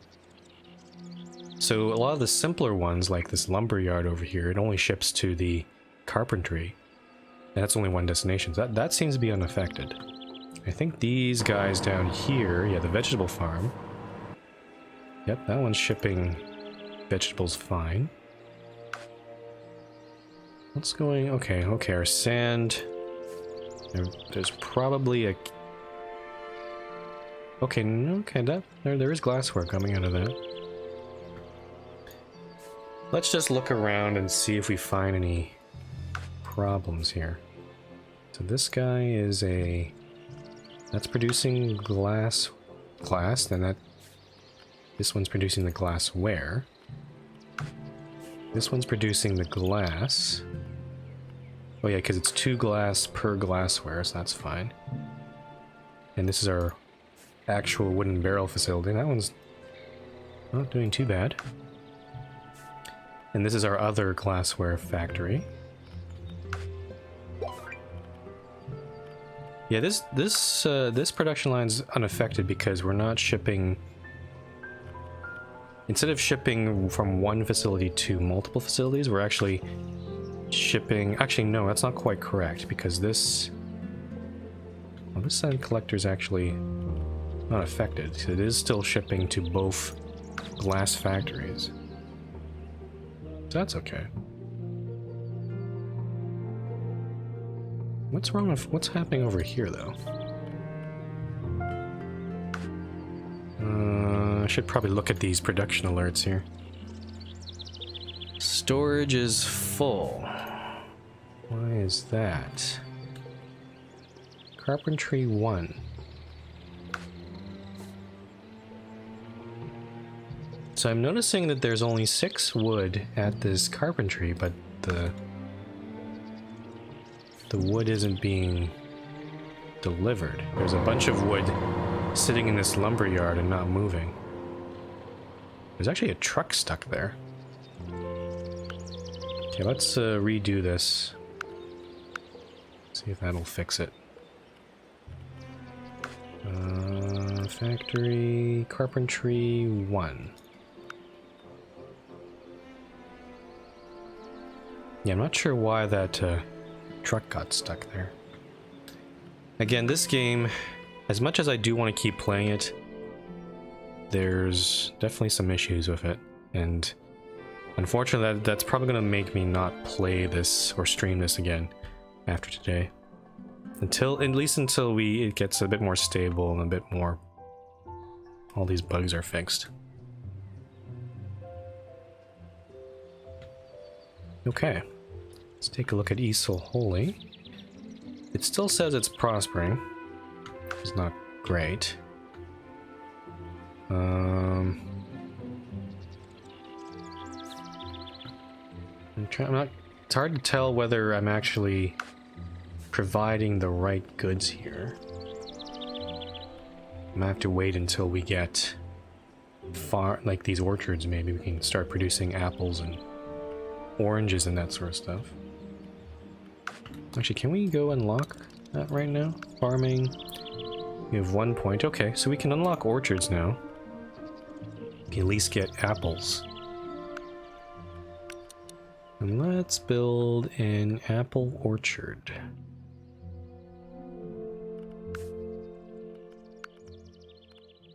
So a lot of the simpler ones, like this lumberyard over here, it only ships to the carpentry. And that's only one destination. So that seems to be unaffected. I think these guys down here... Yeah, the vegetable farm. Yep, that one's shipping vegetables fine. What's going... Okay, our sand... There's probably a... Okay, there is glassware coming out of that. Let's just look around and see if we find any problems here. So this guy is a... That's producing glass, then this one's producing the glassware. This one's producing the glass. Oh yeah, because it's 2 glass per glassware, so that's fine. And this is our actual wooden barrel facility. That one's not doing too bad. And this is our other glassware factory. Yeah, this production line's unaffected because we're not shipping... Instead of shipping from one facility to multiple facilities, we're actually shipping... Actually, no, that's not quite correct, because this... Well, this sand collector is actually not affected. So it is still shipping to both glass factories. So that's okay. What's wrong with... What's happening over here, though? I should probably look at these production alerts here. Storage is full. Why is that? Carpentry 1. So I'm noticing that there's only 6 wood at this carpentry, but the wood isn't being delivered. There's a bunch of wood sitting in this lumber yard and not moving. There's actually a truck stuck there. Okay, let's redo this. See if that'll fix it. Factory carpentry 1. Yeah, I'm not sure why that truck got stuck there. Again, this game, as much as I do want to keep playing it, there's definitely some issues with it, and unfortunately that's probably going to make me not play this or stream this again after today. At least until it gets a bit more stable and a bit more... all these bugs are fixed. Okay, let's take a look at Isle Holy. It still says it's prospering. It's not great. It's hard to tell whether I'm actually providing the right goods here. I'm gonna have to wait until we get like these orchards. Maybe we can start producing apples and oranges and that sort of stuff. Actually, can we go unlock that right now? Farming. We have 1 point. Okay, so we can unlock orchards now. We can at least get apples. And let's build an apple orchard.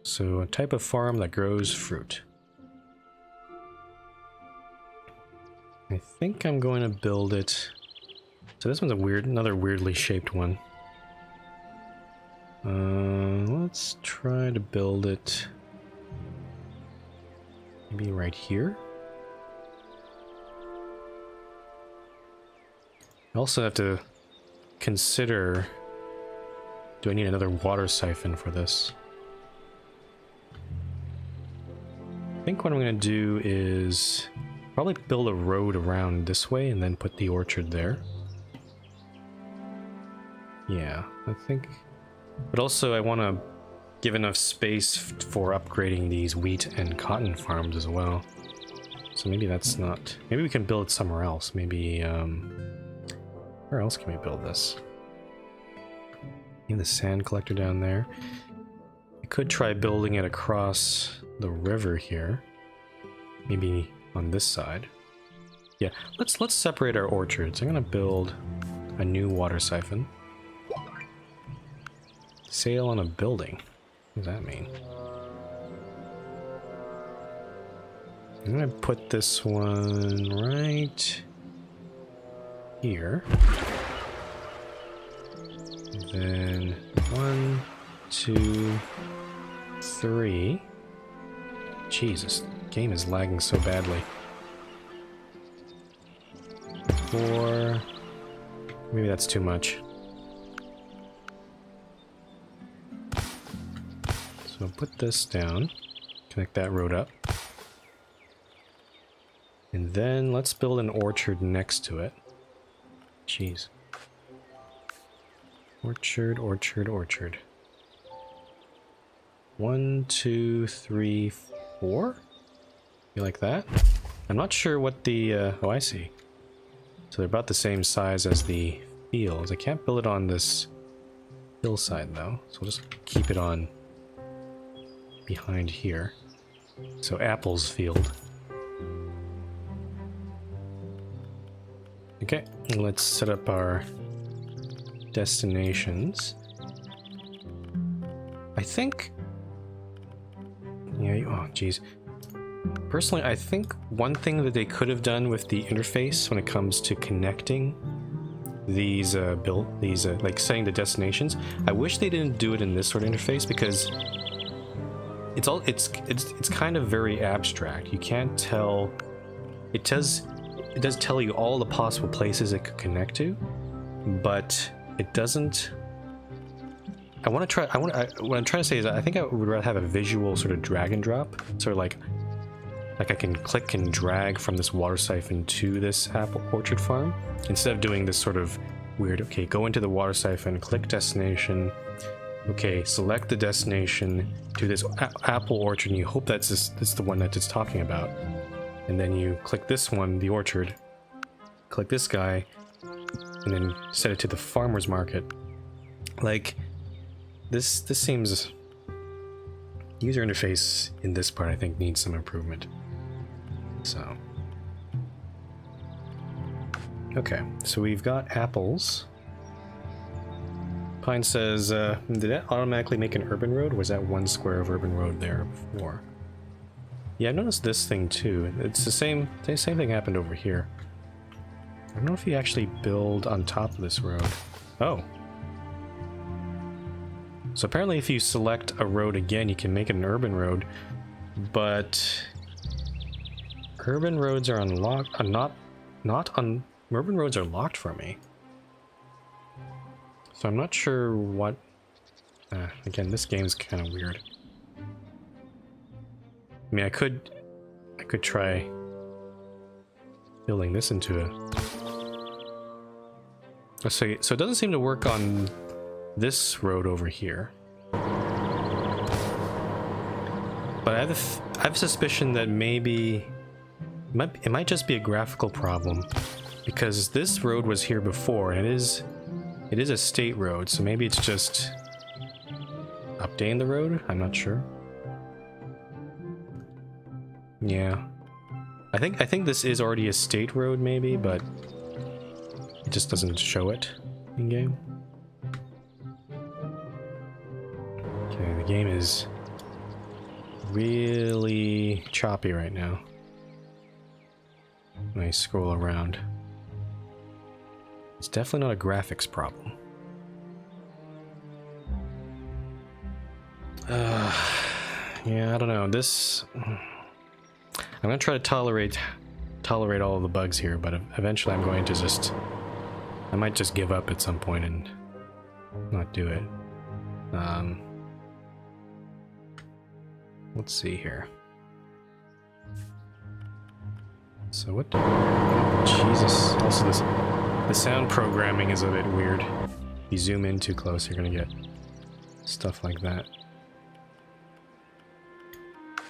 So a type of farm that grows fruit. I think I'm going to build it. So this one's another weirdly shaped one. Let's try to build it maybe right here. I also have to consider, do I need another water siphon for this? I think what I'm going to do is probably build a road around this way and then put the orchard there. Yeah, I think. But also, I want to give enough space for upgrading these wheat and cotton farms as well. So maybe that's not... Maybe we can build it somewhere else. Maybe, where else can we build this? Maybe the sand collector down there. I could try building it across the river here. Maybe on this side. Yeah, let's separate our orchards. I'm gonna build a new water siphon. Sail on a building. What does that mean? I'm gonna put this one right here. And then 1, 2, 3. Jesus, game is lagging so badly. 4. Maybe that's too much. So put this down. Connect that road up. And then let's build an orchard next to it. Jeez. Orchard, orchard, orchard. 1, 2, 3, 4? You like that? I'm not sure what the... oh, I see. So they're about the same size as the fields. I can't build it on this hillside, though. So we'll just keep it on behind here. So Apple's field. Okay, let's set up our destinations. I think... Yeah, oh, geez. Personally, I think one thing that they could have done with the interface when it comes to connecting these like setting the destinations, I wish they didn't do it in this sort of interface, because it's kind of very abstract. You can't tell. It does tell you all the possible places it could connect to, but it doesn't. What I'm trying to say is I think I would rather have a visual sort of drag and drop, sort of like I can click and drag from this water siphon to this apple orchard farm, instead of doing this sort of weird, okay, go into the water siphon, click destination, okay, select the destination to this apple orchard, and you hope that's the one that it's talking about. And then you click this one, the orchard, click this guy, and then set it to the farmer's market. Like, this seems... User interface in this part, I think, needs some improvement. So... Okay, so we've got apples. Pine says, did that automatically make an urban road? Or was that one square of urban road there before? Yeah, I've noticed this thing too. It's the same thing happened over here. I don't know if you actually build on top of this road. Oh. So apparently if you select a road again, you can make it an urban road, but urban roads are unlocked, urban roads are locked for me. So I'm not sure what, again, this game's kind of weird. I mean, I could try building this into a... So it doesn't seem to work on this road over here. But I have a suspicion that maybe it might just be a graphical problem, because this road was here before, and it is a state road, so maybe it's just updating the road. I'm not sure. Yeah, I think this is already a state road, maybe, but it just doesn't show it in game. Okay, the game is really choppy right now when I scroll around. It's definitely not a graphics problem. Yeah, I don't know. I'm gonna try to tolerate all of the bugs here, but eventually I'm going to I might just give up at some point and not do it. Let's see here. So what? Jesus. Also, the sound programming is a bit weird. you zoom in too close, you're gonna get stuff like that.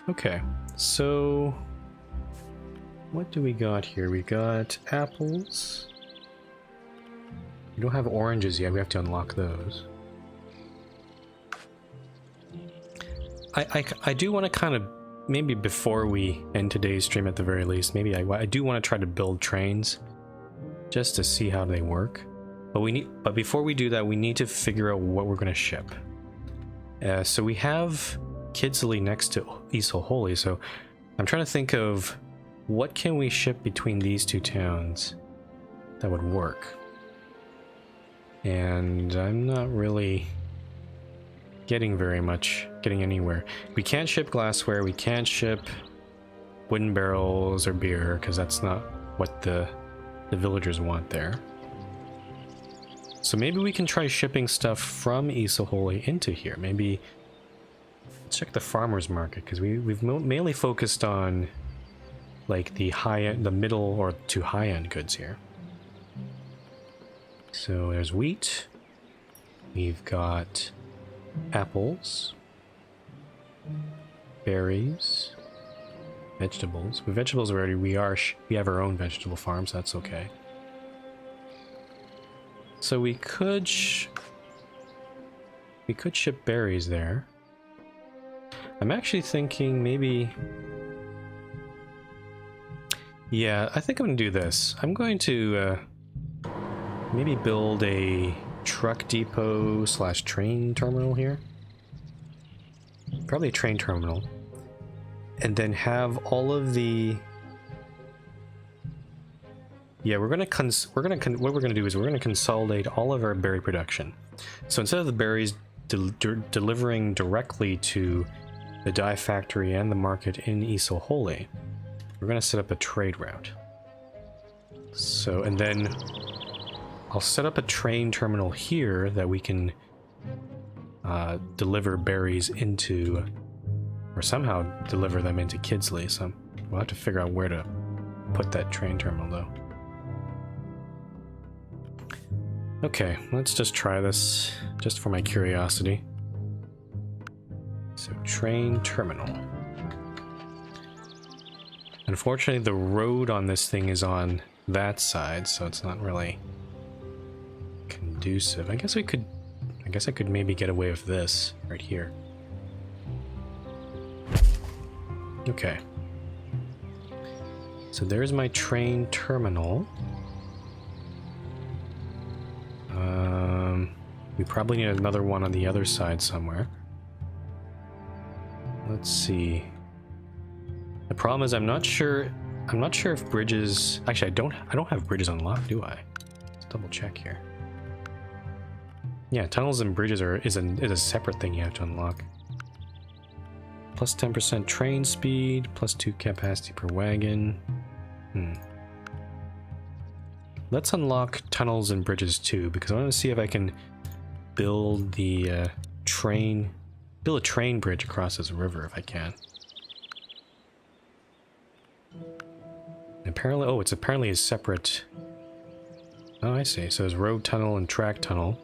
Okay, so what do we got here? We got apples. We don't have oranges yet, we have to unlock those. I do want to kind of, maybe before we end today's stream at the very least, maybe I do want to try to build trains just to see how they work. But before we do that, we need to figure out what we're going to ship. So we have Kidsley next to Isle Holy, so I'm trying to think of what can we ship between these two towns that would work. And I'm not really getting anywhere. We can't ship glassware, we can't ship wooden barrels or beer, because that's not what the villagers want there. So maybe we can try shipping stuff from Isle Holy into here. Maybe let's check the farmers market, because we've mainly focused on like the high-end, the middle or to high-end goods here. So there's wheat. We've got apples, berries, vegetables. With vegetables already, we have our own vegetable farms. So that's okay. So we could ship berries there. I'm actually thinking maybe. Yeah, I think I'm gonna do this. I'm going to maybe build a truck depot slash train terminal here. Probably a train terminal. And then have all of the... Yeah, what we're gonna do is we're gonna consolidate all of our berry production. So instead of the berries delivering directly to the dye factory and the market in Isle Holy, we're gonna set up a trade route. So, and then I'll set up a train terminal here that we can deliver berries into, or somehow deliver them into Kidsley. So we'll have to figure out where to put that train terminal though. Okay, let's just try this just for my curiosity. So train terminal. Unfortunately, the road on this thing is on that side, so it's not really conducive. I guess I could maybe get away with this right here. Okay. So there's my train terminal. We probably need another one on the other side somewhere. Let's see. The problem is I'm not sure if bridges... Actually, I don't have bridges unlocked, do I? Let's double check here. Yeah, tunnels and bridges is a separate thing you have to unlock. Plus 10% train speed, plus 2 capacity per wagon. Let's unlock tunnels and bridges too, because I want to see if I can build the train bridge across this river if I can. Apparently, oh, it's apparently a separate... Oh, I see. So there's road tunnel and track tunnel,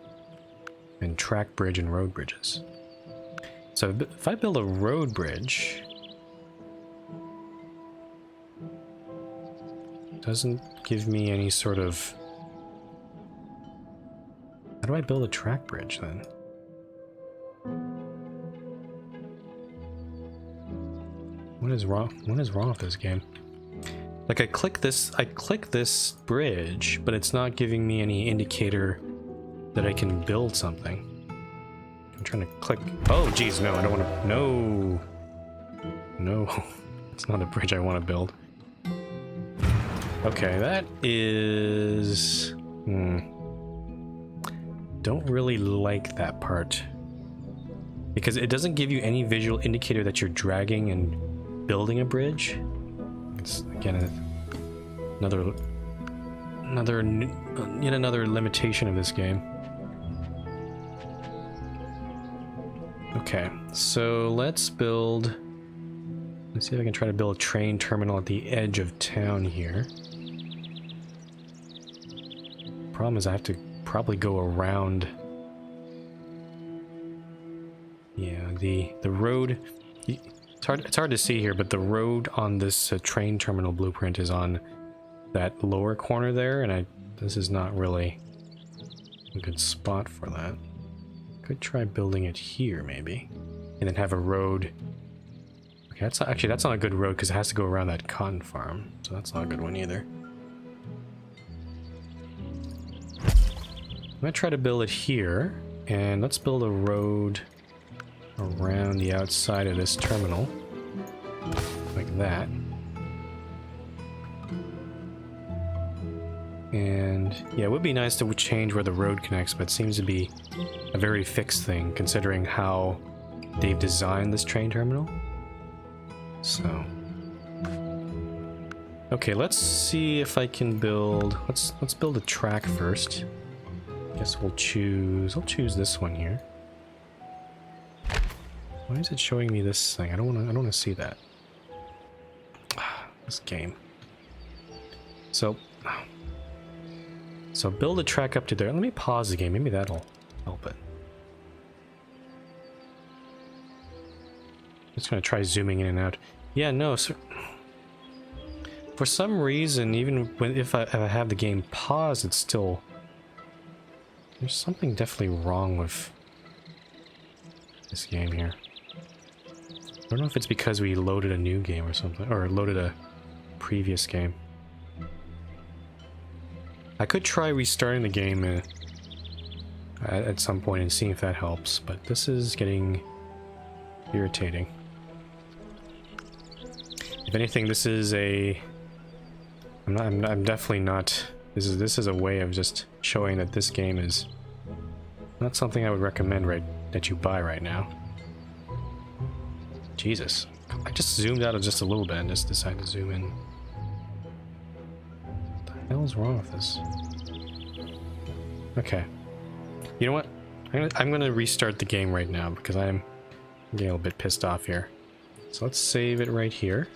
and track bridge and road bridges. So if I build a road bridge, it doesn't give me any sort of... How do I build a track bridge then? What is wrong? What is wrong with this game? Like I click this bridge, but it's not giving me any indicator that I can build something. I'm trying to click. Oh, geez, no, I don't want to. No, it's not a bridge I want to build. Okay, that is. Don't really like that part because it doesn't give you any visual indicator that you're dragging and building a bridge. It's again yet another limitation of this game. Okay, so let's see if I can try to build a train terminal at the edge of town here. Problem is I have to probably go around Yeah, the road, it's hard to see here, but the road on this train terminal blueprint is on that lower corner there, and this is not really a good spot for that. Could try building it here maybe, and then have a road. Okay, that's not a good road because it has to go around that cotton farm, so that's not a good one either. I'm gonna try to build it here, and let's build a road around the outside of this terminal, like that. And yeah, it would be nice to change where the road connects, but it seems to be a very fixed thing considering how they've designed this train terminal. So, okay, let's see if I can build. Let's build a track first. Guess I'll choose this one here. Why is it showing me this thing? I don't want to see that. This game. So build a track up to there. Let me pause the game. Maybe that'll help it. Just gonna try zooming in and out. Yeah, no. So for some reason, even if I have the game paused, it's still. There's something definitely wrong with this game here. I don't know if it's because we loaded a new game or something, or loaded a previous game. I could try restarting the game at some point and seeing if that helps, but this is getting irritating. If anything, this is a... I'm definitely not... This is a way of just showing that this game is not something I would recommend that you buy right now. Jesus. I just zoomed out just a little bit and just decided to zoom in. What the hell is wrong with this? Okay. You know what? I'm gonna restart the game right now because I'm getting a little bit pissed off here. So let's save it right here.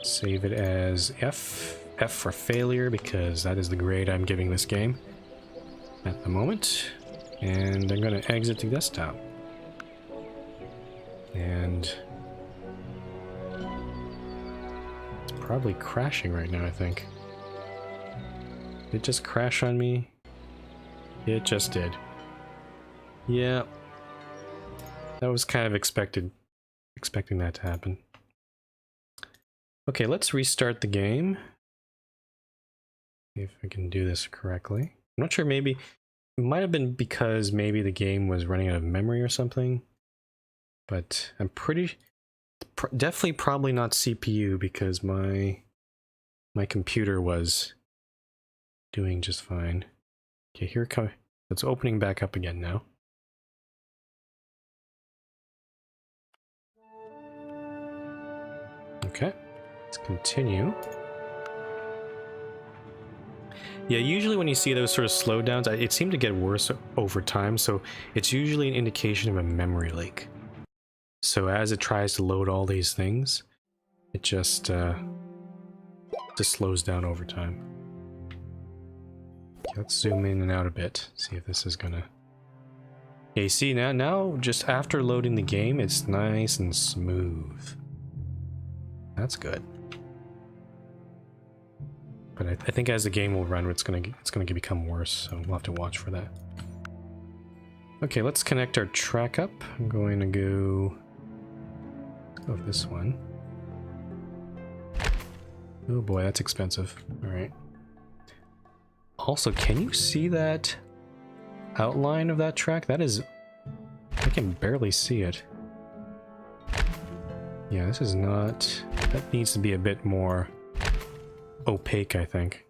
Save it as F. F for failure because that is the grade I'm giving this game at the moment. And I'm gonna exit the desktop. And it's probably crashing right now, I think. Did it just crash on me? It just did. Yeah. That was kind of expecting that to happen. Okay, let's restart the game. See if I can do this correctly. I'm not sure, maybe it might have been because maybe the game was running out of memory or something. But I'm definitely probably not CPU because my computer was doing just fine. Okay, here it comes. It's opening back up again now. Okay, let's continue. Yeah, usually when you see those sort of slowdowns, it seemed to get worse over time, so it's usually an indication of a memory leak. So as it tries to load all these things, it just slows down over time. Okay, let's zoom in and out a bit, see if this is gonna... Yeah, you see now just after loading the game, it's nice and smooth. That's good. But I think as the game will run, it's gonna become worse, so we'll have to watch for that. Okay, let's connect our track up. I'm going to go with this one. Oh boy, that's expensive. Alright. Also, can you see that outline of that track? That is... I can barely see it. Yeah, this is not... That needs to be a bit more opaque, I think.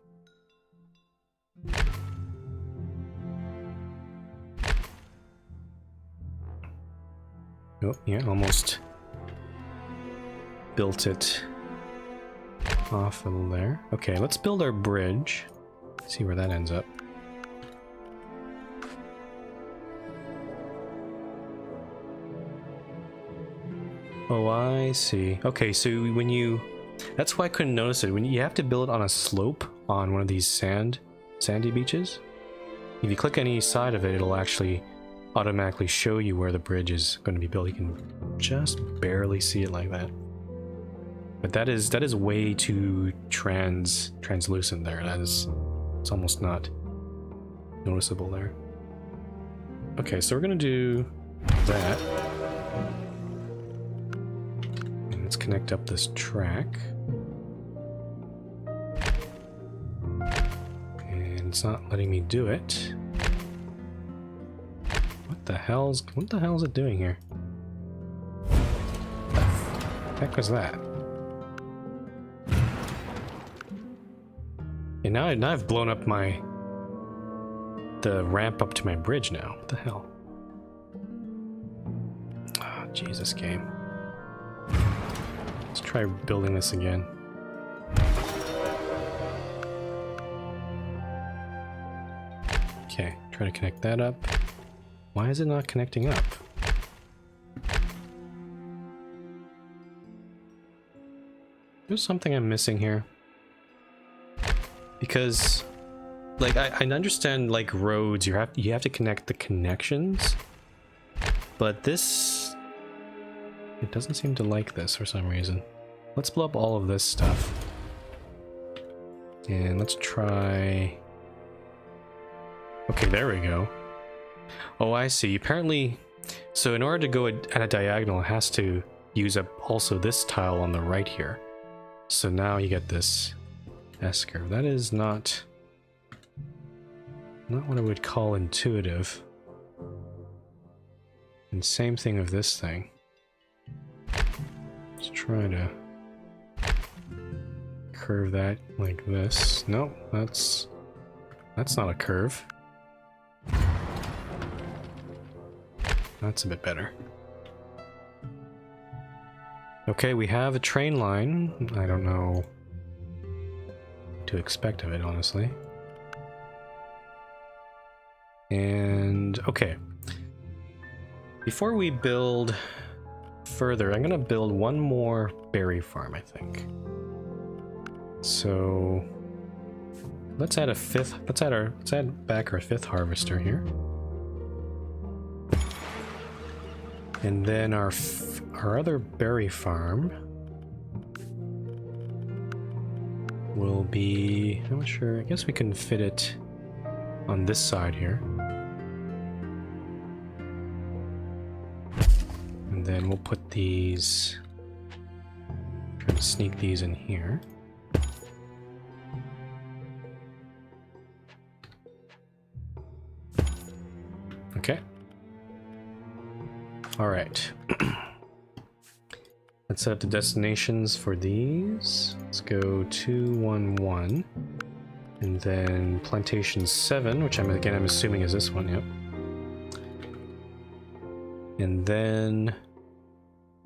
Oh, yeah, almost built it off of there. Okay, let's build our bridge. See where that ends up. Oh, I see. Okay, so when you... That's why I couldn't notice it. When you have to build it on a slope on one of these sandy beaches, if you click any side of it, it'll actually automatically show you where the bridge is going to be built. You can just barely see it like that. But that is way too translucent there. It's almost not noticeable there. Okay, so we're gonna do that. And let's connect up this track. And it's not letting me do it. What the hell is it doing here? What the heck was that? And now I've blown up the ramp up to my bridge now. What the hell? Oh, Jesus, game. Let's try building this again. Okay, try to connect that up. Why is it not connecting up? There's something I'm missing here. Because, like, I understand, like, roads, you have to connect the connections, but this, it doesn't seem to like this for some reason. Let's blow up all of this stuff. And let's try... Okay, there we go. Oh, I see. Apparently, so in order to go at a diagonal, it has to use up also this tile on the right here. So now you get this S-curve. That is not what I would call intuitive. And same thing with this thing. Let's try to curve that like this. Nope, that's not a curve. That's a bit better. Okay, we have a train line. I don't know what to expect of it, honestly. And okay, before we build further, I'm gonna build one more berry farm, I think. So let's add a fifth. Let's add back our fifth harvester here. And then our other berry farm will be, I'm not sure, I guess we can fit it on this side here. And then we'll put these, try to sneak these in here. Okay. All right. Let's set up the destinations for these. Let's go 211, and then plantation 7, which I'm assuming is this one. Yep. And then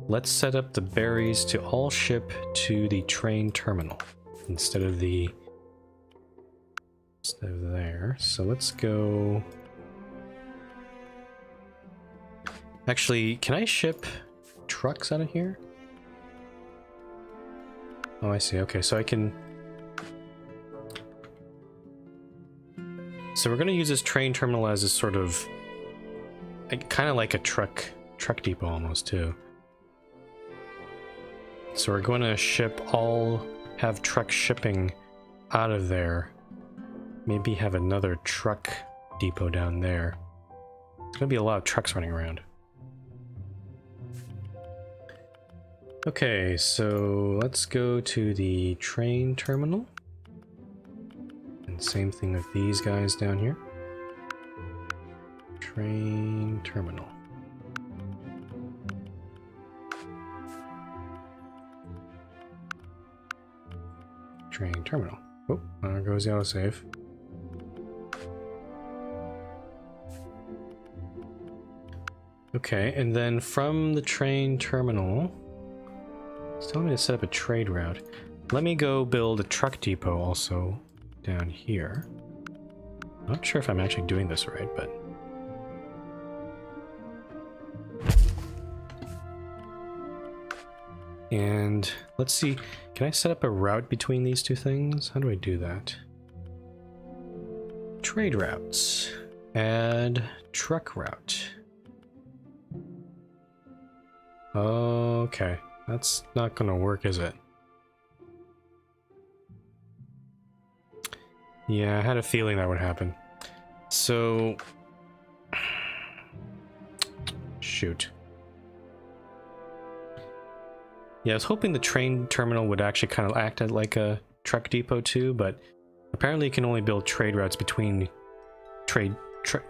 let's set up the berries to all ship to the train terminal instead of there. So let's go. Actually, can I ship trucks out of here? Oh, I see. Okay, so I can... So we're going to use this train terminal as a sort of... kind of like a truck depot almost, too. So we're going to have truck shipping out of there. Maybe have another truck depot down there. There's going to be a lot of trucks running around. Okay, so let's go to the train terminal. And same thing with these guys down here. Train terminal. Train terminal. Oh, there goes the autosave. Okay, and then from the train terminal, it's telling me to set up a trade route. Let me go build a truck depot also down here. Not sure if I'm actually doing this right, but... And let's see, can I set up a route between these two things? How do I do that? Trade routes. Add truck route. Okay, that's not gonna work, is it? Yeah, I had a feeling that would happen. So... shoot. Yeah, I was hoping the train terminal would actually kind of act like a truck depot too, but apparently you can only build trade routes between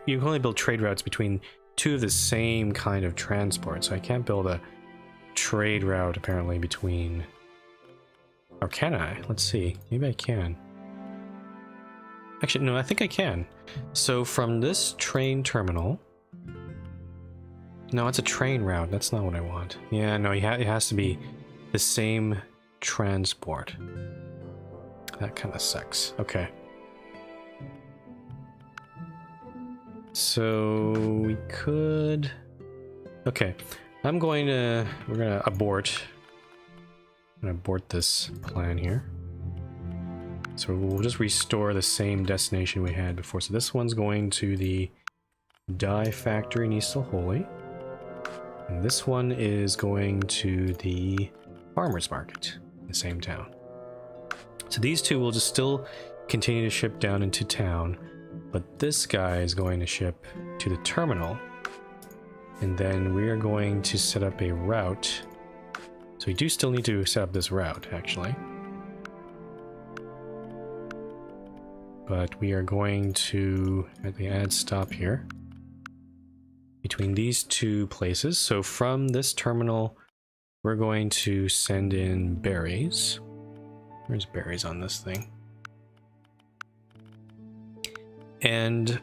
you can only build trade routes between two of the same kind of transport, so I can't build a trade route apparently between... Or can I? Let's see. Maybe I can. Actually, no, I think I can. So from this train terminal... No, it's a train route. That's not what I want. Yeah, no, it has to be the same transport. That kind of sucks. Okay. So we could... Okay. We're gonna abort. I'm gonna abort this plan here. So we'll just restore the same destination we had before. So this one's going to the dye factory in East Holy. And this one is going to the farmer's market in the same town. So these two will just still continue to ship down into town, but this guy is going to ship to the terminal. And then we are going to set up a route. So we do still need to set up this route, actually. But we are going to add stop here between these two places. So from this terminal, we're going to send in berries. Where's berries on this thing? And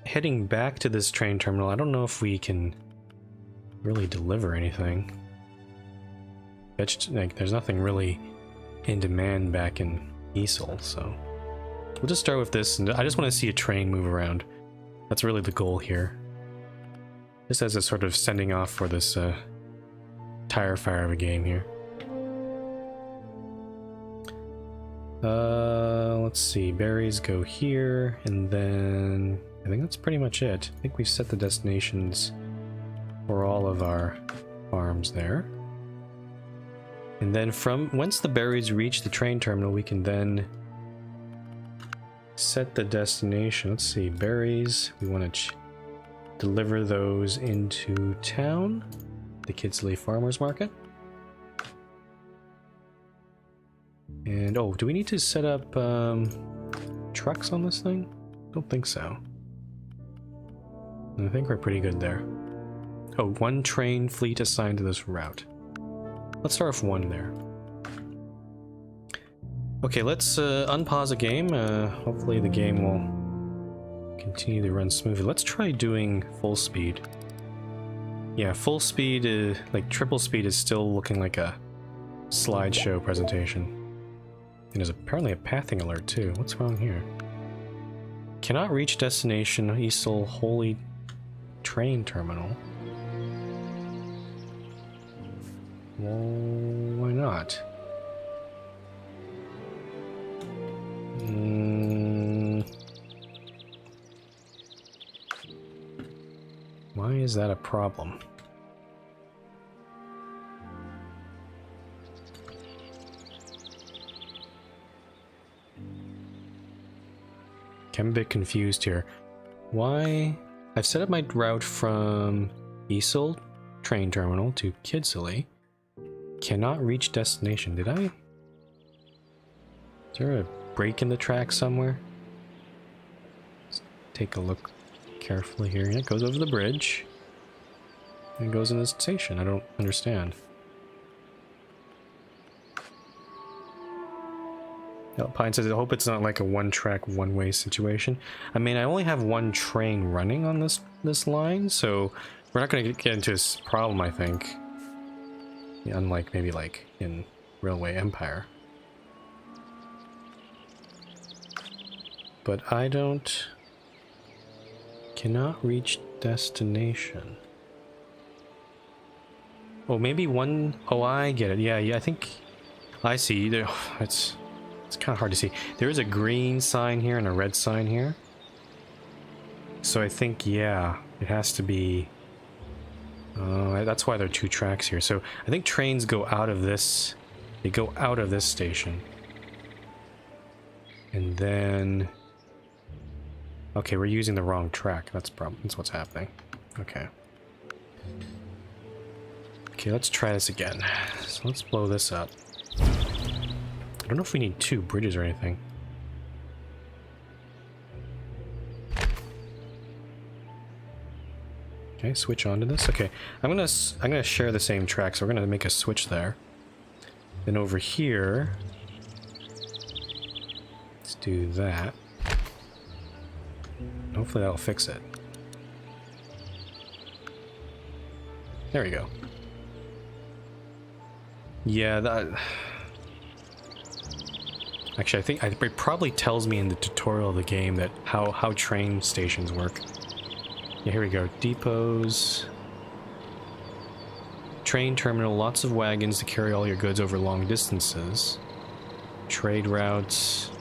heading back to this train terminal, I don't know if we can really deliver anything. There's nothing really in demand back in Easel, so we'll just start with this. And I just want to see a train move around. That's really the goal here. Just as a sort of sending off for this tire fire of a game here. Let's see, berries go here, and then I think that's pretty much it. I think we've set the destinations for all of our farms there. And then once the berries reach the train terminal, we can then set the destination. Let's see, berries, we want to deliver those into town, the Kidsley Farmers Market. And oh, do we need to set up trucks on this thing? Don't think so. I think we're pretty good there. Oh, one train fleet assigned to this route. Let's start with one there. Okay, let's unpause the game. Hopefully the game will continue to run smoothly. Let's try doing full speed. Yeah, full speed, like triple speed is still looking like a slideshow presentation. And there's apparently a pathing alert too. What's wrong here? Cannot reach destination Easel Holy Train Terminal. Well, why not? Why is that a problem? I'm a bit confused here. Why? I've set up my route from Easel Train Terminal to Kidsley. Cannot reach destination. Did I? Is there a break in the track somewhere? Let's take a look carefully here. Yeah, it goes over the bridge. And goes in the station. I don't understand. Alpine says, I hope it's not like a one-track, one-way situation. I mean, I only have one train running on this line, so we're not going to get into this problem, I think. Yeah, unlike maybe like in Railway Empire. But I cannot reach destination. Oh, maybe one... Oh, I get it. Yeah, I think... I see. It's kind of hard to see. There is a green sign here and a red sign here. So I think, yeah, it has to be That's why there are 2 tracks here. So I think trains go out of this. They go out of this station. And then... Okay, we're using the wrong track. That's what's happening. Okay. Okay, let's try this again. So let's blow this up. I don't know if we need 2 bridges or anything. Okay, switch onto this. Okay, I'm gonna share the same track, so we're gonna make a switch there. Then over here, let's do that. Hopefully that'll fix it. There we go. Yeah, that... Actually, I think it probably tells me in the tutorial of the game that how train stations work. Yeah, here we go. Depots. Train terminal, lots of wagons to carry all your goods over long distances. Trade routes.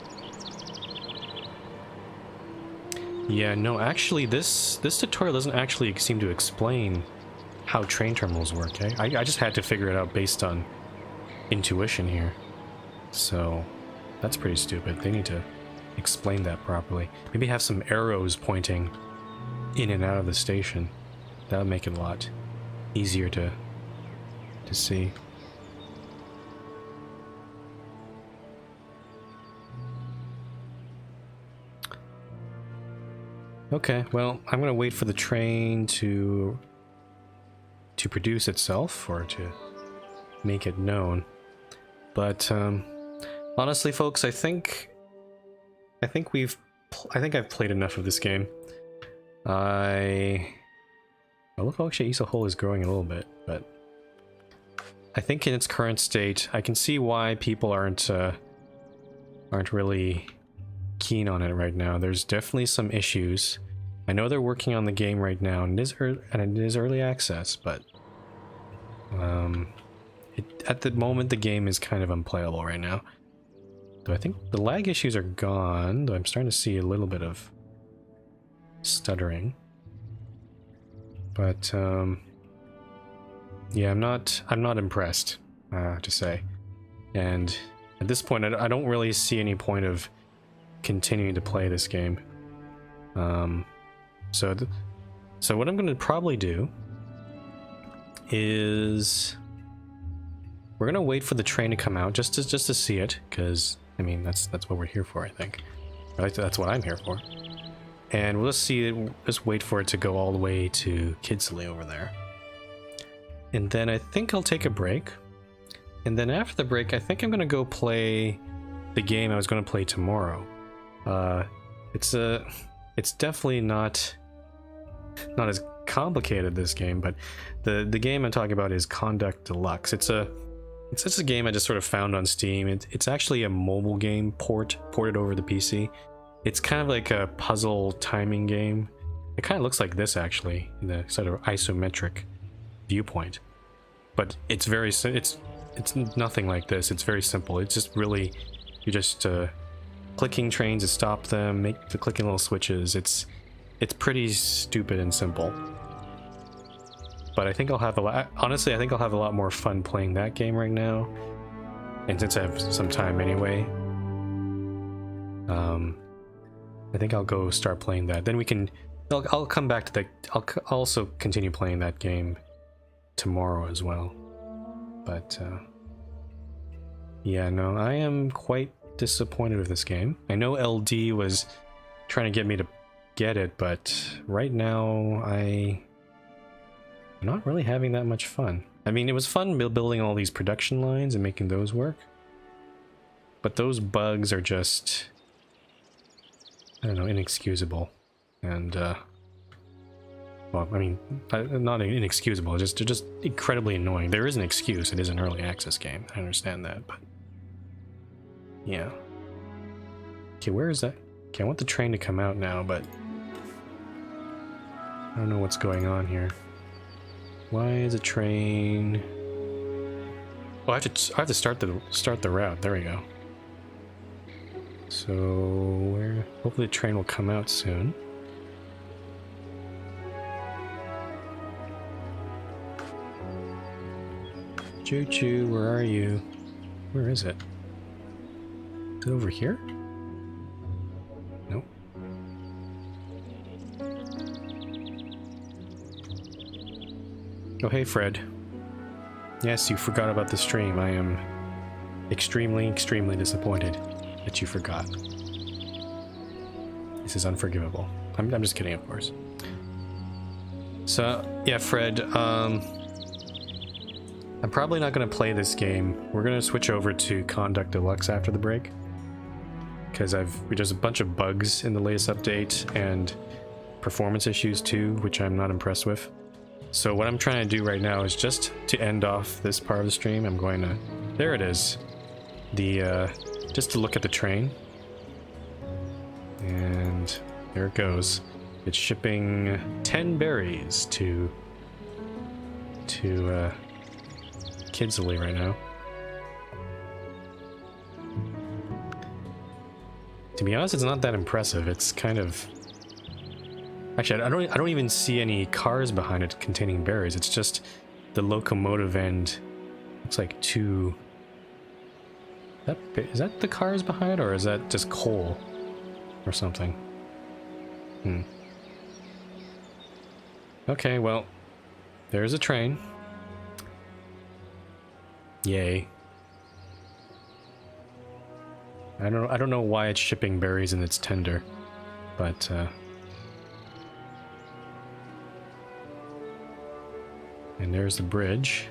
Yeah, no, actually this tutorial doesn't actually seem to explain how train terminals work, eh? I just had to figure it out based on intuition here. So, that's pretty stupid. They need to explain that properly. Maybe have some arrows pointing in and out of the station. That would make it a lot easier to see. Okay, well, I'm gonna wait for the train to produce itself, or to make it known. But honestly, folks, I think I've played enough of this game. Oh, look, actually, Issa Hole is growing a little bit, but I think in its current state, I can see why people aren't really keen on it right now. There's definitely some issues. I know they're working on the game right now, and it is early access, but at the moment the game is kind of unplayable right now. Though I think the lag issues are gone, though I'm starting to see a little bit of stuttering. But yeah, I'm not impressed, to say. And at this point, I don't really see any point of continuing to play this game. So what I'm going to probably do is we're going to wait for the train to come out just to see it, because I mean that's what we're here for, I think. That's what I'm here for. And we'll just wait for it to go all the way to Kidsley over there. And then I think I'll take a break. And then after the break, I think I'm gonna go play the game I was gonna play tomorrow. It's definitely not as complicated, this game, but the game I'm talking about is Conduct Deluxe. It's just a game I just sort of found on Steam. It's actually a mobile game ported over the PC. It's kind of like a puzzle timing game. It kind of looks like this, actually, in the sort of isometric viewpoint. But it's it's nothing like this. It's very simple. It's just really, you're just clicking trains to stop them, clicking little switches. It's pretty stupid and simple. But I think I'll have honestly, I think I'll have a lot more fun playing that game right now. And since I have some time anyway, I think I'll go start playing that. Then I'll come back to I'll also continue playing that game tomorrow as well. But yeah, no, I am quite disappointed with this game. I know LD was trying to get me to get it, but right now I'm not really having that much fun. I mean, it was fun building all these production lines and making those work, but those bugs are just, I don't know, inexcusable. And well, I mean, not inexcusable, they're just incredibly annoying. There is an excuse, it is an early access game, I understand that, but yeah. Okay, where is that? Okay, I want the train to come out now, but I don't know what's going on here. Why is a train? Oh, I have to start the route. There we go. So where? Hopefully the train will come out soon. Choo choo, where are you? Where is it? Is it over here? Nope. Oh, hey, Fred. Yes, you forgot about the stream. I am extremely, extremely disappointed that you forgot. This is unforgivable. I'm just kidding, of course. So, yeah, Fred, I'm probably not going to play this game. We're going to switch over to Conduct Deluxe after the break. Because there's a bunch of bugs in the latest update and performance issues too, which I'm not impressed with. So what I'm trying to do right now is just to end off this part of the stream, I'm going to... There it is. Just to look at the train. And there it goes. It's shipping 10 berries to Kidsley right now. To be honest, it's not that impressive. It's kind of... Actually, I don't even see any cars behind it containing berries. It's just the locomotive end. Looks like two... Is that the cars behind it, or is that just coal or something? Okay, well, there's a train. Yay. I don't know why it's shipping berries in its tender, but and there's the bridge.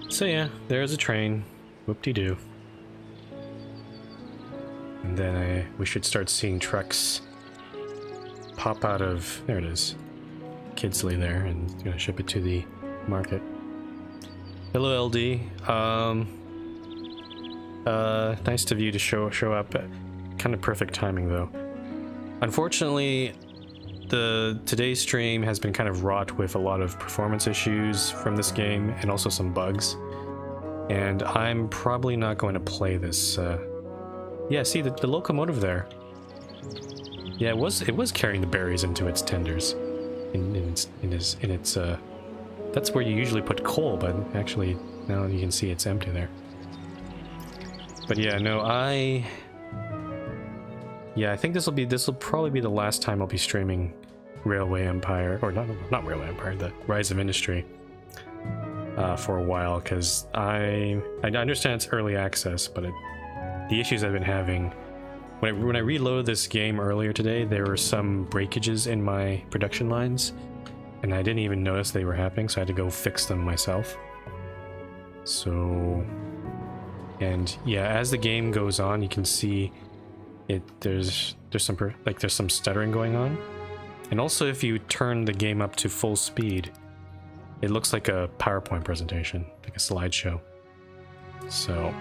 So yeah, there's a train. Whoop-de-doo. And then we should start seeing trucks pop out of... There it is. Kidsley there, and gonna ship it to the market. Hello, LD. Nice of you to show up. Kind of perfect timing, though. Unfortunately, today's stream has been kind of wrought with a lot of performance issues from this game, and also some bugs. And I'm probably not going to play this. Yeah, see the locomotive there. Yeah, it was carrying the berries into its tenders. In its that's where you usually put coal, but actually now you can see it's empty there. But yeah, no, I think this will probably be the last time I'll be streaming Railway Empire, or not Railway Empire, the Rise of Industry, for a while, because I understand it's early access, but the issues I've been having when I reloaded this game earlier today, there were some breakages in my production lines, and I didn't even notice they were happening, so I had to go fix them myself. So, and yeah, as the game goes on, you can see there's some stuttering going on, and also if you turn the game up to full speed, it looks like a PowerPoint presentation, like a slideshow. So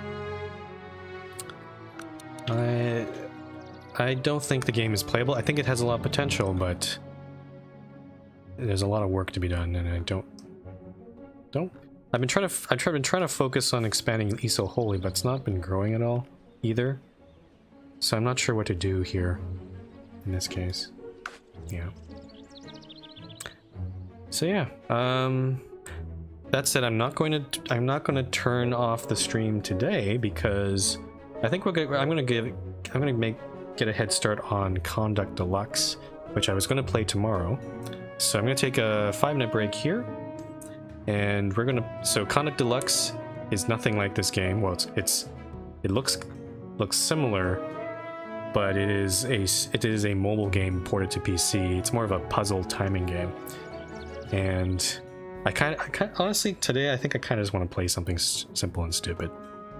I don't think the game is playable. I think it has a lot of potential, but there's a lot of work to be done, and I don't. I've been trying to focus on expanding ESO Holy, but it's not been growing at all either. So I'm not sure what to do here in this case. Yeah. So yeah. That said, I'm not going to turn off the stream today, because I think I'm gonna get a head start on Conduct Deluxe, which I was going to play tomorrow. So I'm going to take a 5-minute break here, and we're gonna. So Conduct Deluxe is nothing like this game. Well, it looks similar, but it is a mobile game ported to PC. It's more of a puzzle timing game, and I kind of honestly today I think I kind of just want to play something simple and stupid.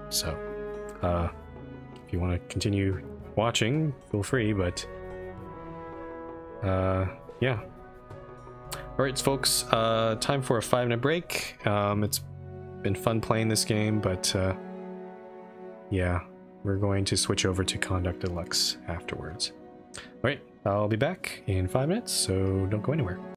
So if you want to continue watching, feel free, but yeah. Alright, folks, time for a 5-minute break. It's been fun playing this game, but yeah, we're going to switch over to Conduct Deluxe afterwards. Alright, I'll be back in 5 minutes, so don't go anywhere.